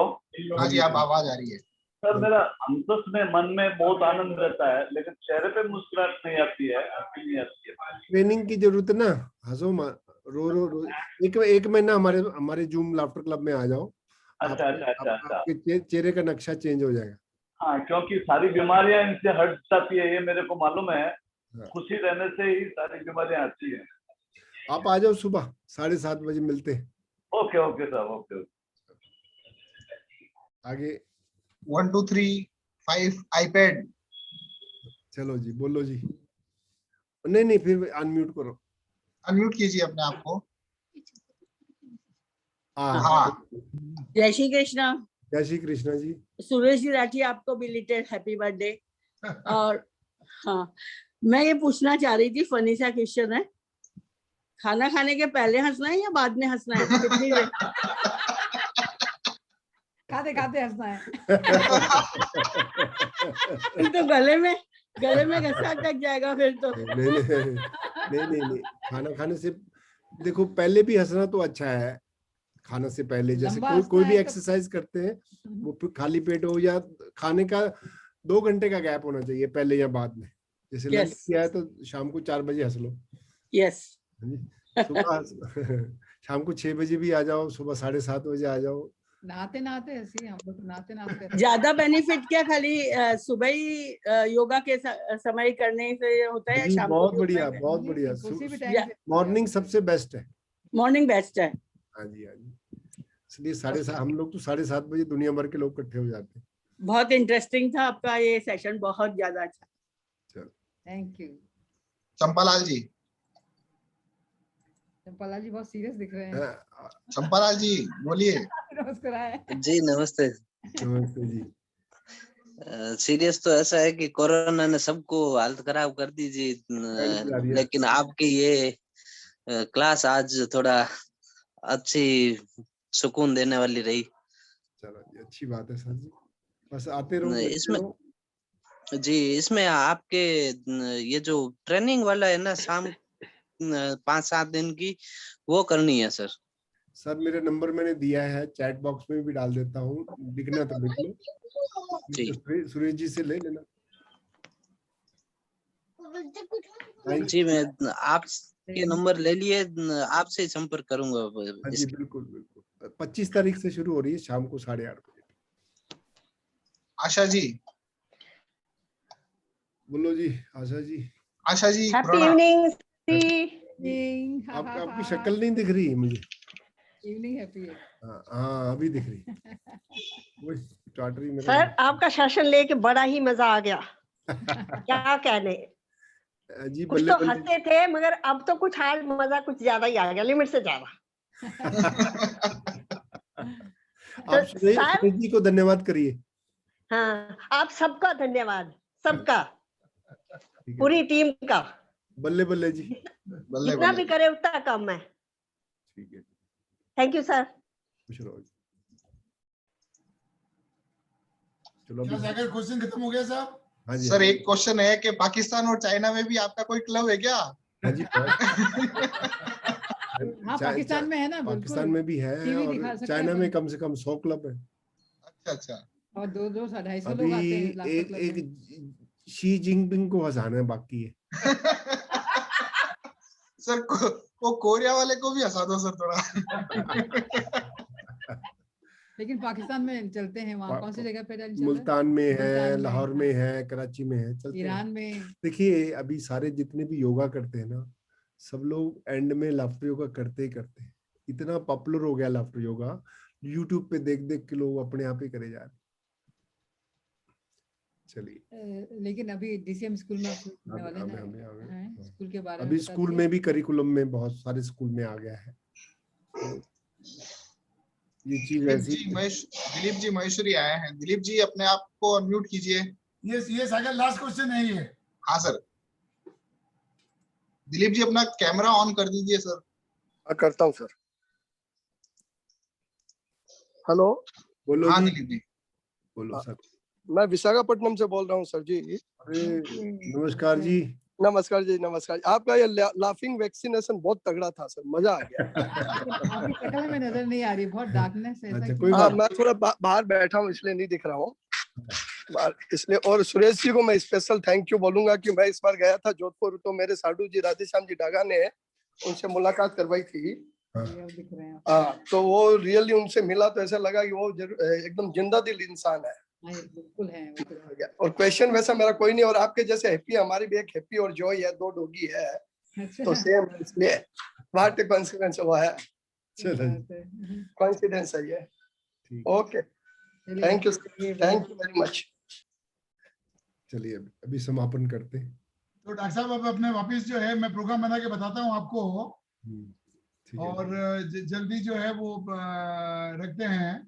हाँ जी, आप आवाज आ रही है। सर, मेरा अंतस में मन में बहुत आनंद रहता है लेकिन चेहरे पे मुस्कुराहट नहीं आती है, नहीं आती है। ट्रेनिंग की जरूरत है ना, हंसो मत, रो। एक महीना हमारे जूम लाफ्टर क्लब में आ जाओ। अच्छा। आपके चेहरे का नक्शा चेंज हो जाएगा। हाँ, क्योंकि सारी बीमारियां इनसे हट जाती है, ये मेरे को मालूम है। खुशी रहने से ही सारी बीमारियां आती है। आप आ जाओ, सुबह 7:30 बजे मिलते हैं। Okay sir, okay. आगे 1 2 3 5 आईपैड। चलो जी, बोलो जी। नहीं, फिर अनम्यूट करो। अनम्यूट कीजिए अपने आप को। हाँ। जय श्री कृष्णा। जय श्री कृष्णा जी। सुरेश जी राठी, आपको बिलीटेड हैप्पी बर्थडे। और हाँ, मैं ये पूछना चाह रही थी, फनी सा क्वेश्चन है, खाना खाने के पहले हंसना है या बाद में हंसना है? कितनी खाते खाते हंसना है। फिर तो गले में घसा अटक जाएगा फिर तो। नहीं, खाना खाने से देखो, पहले भी हंसना तो अच्छा है। खाना से पहले जैसे कोई भी एक्सरसाइज करते हैं, वो खाली पेट हो या खाने का 2 घंटे का गैप होना चाहिए, पहले या बाद में। जैसे लंच किया है तो शाम को 4 बजे हंस लो। यस। सुबह शाम को 6 बजे भी आ जाओ, सुबह 7:30 बजे आ जाओ। नहाते नहाते हम लोग नहाते ज्यादा बेनिफिट क्या खाली सुबह ही योगा के समय करने से होता है या शाम को? बहुत बढ़िया। मॉर्निंग सबसे बेस्ट है। मॉर्निंग बेस्ट है। हाँ जी। इसलिए 7:30 हम लोग तो 7:30 बजे दुनिया भर के लोग इकट्ठे हो जाते हैं। बहुत इंटरेस्टिंग था आपका ये सेशन, बहुत ज्यादा अच्छा। चलो, थैंक यू। चंपालाल जी बहुत सीरियस दिख रहे हैं। चंपालाल जी बोलिए। जी नमस्ते। नमस्ते जी। सीरियस तो ऐसा है कि कोरोना ने सबको हालत खराब कर दी जी, लेकिन आपकी ये क्लास आज थोड़ा अच्छी सुकून देने वाली रही। चलो जी, अच्छी बात है सर जी, बस आते रहो। इसमें आपके ये जो ट्रेनिंग वाला है ना, शाम 5-7 दिन की, वो करनी है सर। सर मेरे नंबर मैंने दिया है, चैट बॉक्स में भी डाल देता हूँ, दिखना तो लिख लो। सुरेश जी से ले लेना। जी मैं आपके नंबर ले लिए, आपसे ही संपर्क करूंगा। जी बिल्कुल। 25 तारीख से शुरू हो रही है, शाम को 8:30 बजे। आशा जी बोलो जी। Asha ji happy evening. आपकी शक्ल नहीं दिख रही है मुझे। इवनिंग हैप्पी है। हाँ अभी दिख रही। सर आपका सेशन लेके बड़ा ही मजा आ गया। क्या कहने जी, कुछ तो हंसते थे, मगर अब तो कुछ आज मजा कुछ ज्यादा ही आ गया, लिमिट से ज्यादा। आप सुरेश जी को धन्यवाद करिए। हाँ, आप सबका धन्यवाद, सबका, पूरी टीम का। बल्ले बल्ले जी, जितना भी करे उतना कम है। ठीक है, थैंक यू सर। खुश रहो। चलो अगर क्वेश्चन खत्म हो गया साहब। हाँ जी सर, एक क्वेश्चन है कि पाकिस्तान और चाइना में भी आपका कोई क्लब है क्या? हाँ जी हाँ, पाकिस्तान में है ना, पाकिस्तान में भी है, और चाइना में कम से कम 100 क्लब है। अच्छा। और 200-250 लोग आते हैं। एक शी जिनपिंग को हंसाना है बाकी है। सर वो कोरिया वाले को भी हंसा दो सर थोड़ा। लेकिन पाकिस्तान में चलते हैं, वहाँ कौन सी जगह पे? मुल्तान में है, लाहौर में है, कराची में है, चलते ईरान में। देखिए अभी सारे जितने भी योगा करते हैं ना, सब लोग एंड में लाफ्टर योगा करते ही करते हैं। इतना पॉपुलर हो गया लाफ्टर योगा, यूट्यूब पे देख देख के लोग अपने आप ही करे जा रहे। चलिए, लेकिन अभी DCM स्कूल में वाले ना, स्कूल के बारे में अभी स्कूल में भी करिकुलम में बहुत सारे स्कूल में आ गया है ये चीज ऐसी। दिलीप जी महेश्वरी आए हैं। दिलीप जी अपने आप को अनम्यूट कीजिए। ये सागर लास्ट क्वेश्चन है ये। हाँ सर, दिलीप जी अपना कैमरा ऑन कर दीजिए सर। करता हूँ सर। हेलो, बोलो। हाँ दिलीप जी बोलो सर। मैं विशाखापट्टनम से बोल रहा हूँ सर जी। नमस्कार जी। नमस्कार जी, नमस्कार। आपका ये लाफिंग वैक्सीनेशन बहुत तगड़ा था सर, मजा आ गया। आपकी शक्ल में नजर नहीं आ रही, बहुत डार्कनेस है। हाँ, मैं थोड़ा बाहर बैठा हूँ इसलिए नहीं दिख रहा हूँ इसलिए। और सुरेश जी को मैं स्पेशल थैंक यू बोलूंगा कि मैं इस बार गया था जोधपुर, तो मेरे साधु जी राधेश्याम जी डागा ने उनसे मुलाकात करवाई थी। हाँ, तो वो रियली उनसे मिला तो ऐसा लगा कि वो एकदम जिंदा दिल इंसान है। बिल्कुल है। और क्वेश्चन वैसा मेरा कोई नहीं, और आपके जैसे हैप्पी, हमारी भी एक हैप्पी और जॉय है, 2 डॉगी है। तो सेम इसलिए व्हाट ए कोइंसिडेंस हुआ है। कोइंसिडेंस है ये। Okay, thank you very much. चलिए अभी समापन करते हैं। तो डॉक्टर साहब अब अपने वापस जो है मैं प्रोग्राम बना के बताता हूँ आपको, और जल्दी जो है वो रखते हैं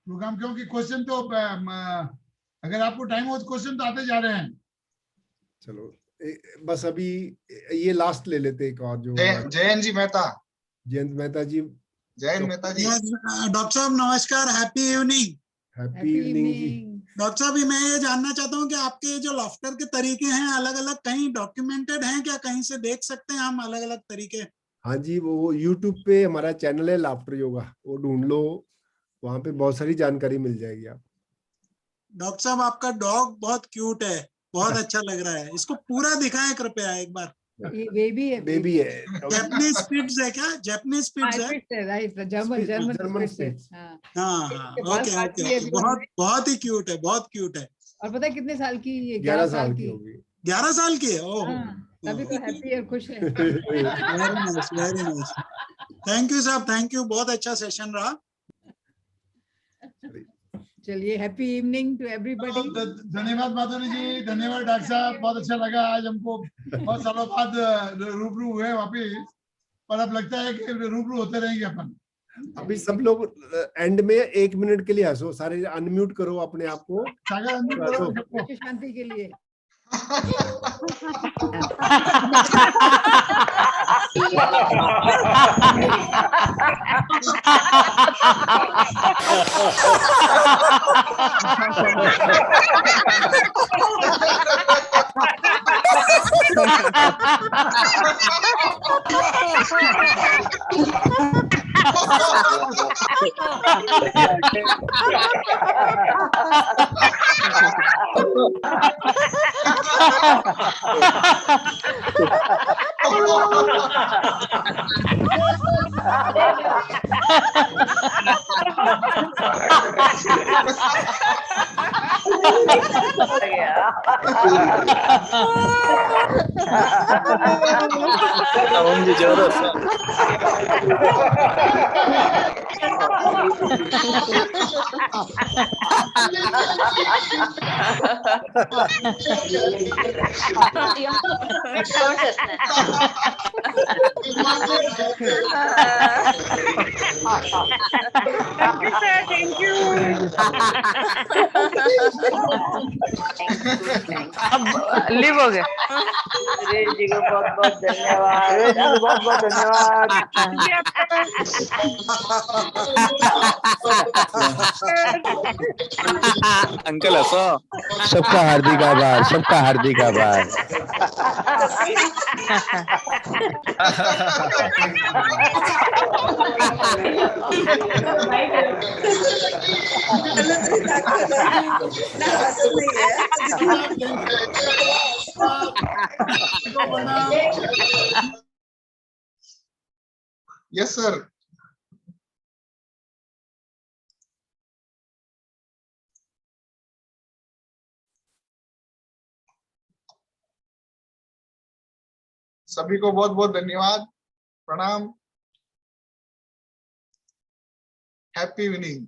प्रोग्राम, क्योंकि क्वेश्चन तो अगर आपको टाइम हो तो क्वेश्चन तो आते जा रहे हैं। चलो बस अभी ये लास्ट ले लेते एक और जो जयंत जी मेहता। जयंत मेहता जी। जयंत मेहता जी। डॉक्टर साहब नमस्कार, हैप्पी इवनिंग। हैप्पी इवनिंग जी। डॉक्टर साहब, मैं ये जानना चाहता हूँ कि आपके जो लाफ्टर के तरीके हैं अलग अलग कहीं डॉक्यूमेंटेड हैं क्या, कहीं से देख सकते हैं हम अलग अलग तरीके? हाँ जी, वो YouTube पे हमारा चैनल है लाफ्टर योगा, वो ढूंढ लो, वहां पे बहुत सारी जानकारी मिल जाएगी आप। डॉक्टर साहब, आपका डॉग बहुत क्यूट है, बहुत अच्छा लग रहा है, इसको पूरा दिखाएं कृपया एक बार। ये बेबी है। बेबी है। जैपनीज स्पिट्स है क्या? जैपनीज स्पिट्स है? Right, German spitz. हाँ हाँ, ओके ओके, बहुत ही क्यूट है, बहुत क्यूट है। और पता है कितने साल की? ये 11 साल की होगी। 11 साल की है? ओह, तभी तो हैप्पी है, खुश है। Very nice, very nice. Thank you साहब, थैंक यू, बहुत अच्छा सेशन रहा। चलिए, हैप्पी इवनिंग टू एवरीबॉडी। धन्यवाद माधुरी जी, धन्यवाद डॉक्टर साहब, बहुत अच्छा लगा। आज हमको बहुत सालों बाद रूबरू हुए वापिस, पर अब लगता है कि रूबरू होते रहेंगे अपन। अभी सब लोग एंड में 1 मिनट के लिए हंसो, सारे अनम्यूट करो अपने आप को, शांति के लिए। Thank you. अब लिव हो गए। सुरेश जी को बहुत बहुत धन्यवाद। सुरेश जी को बहुत बहुत धन्यवाद। अंकल हंसो। सबका हार्दिक आभार, सबका हार्दिक आभार। Yes sir. सभी को बहुत बहुत धन्यवाद, प्रणाम, हैप्पी इवनिंग।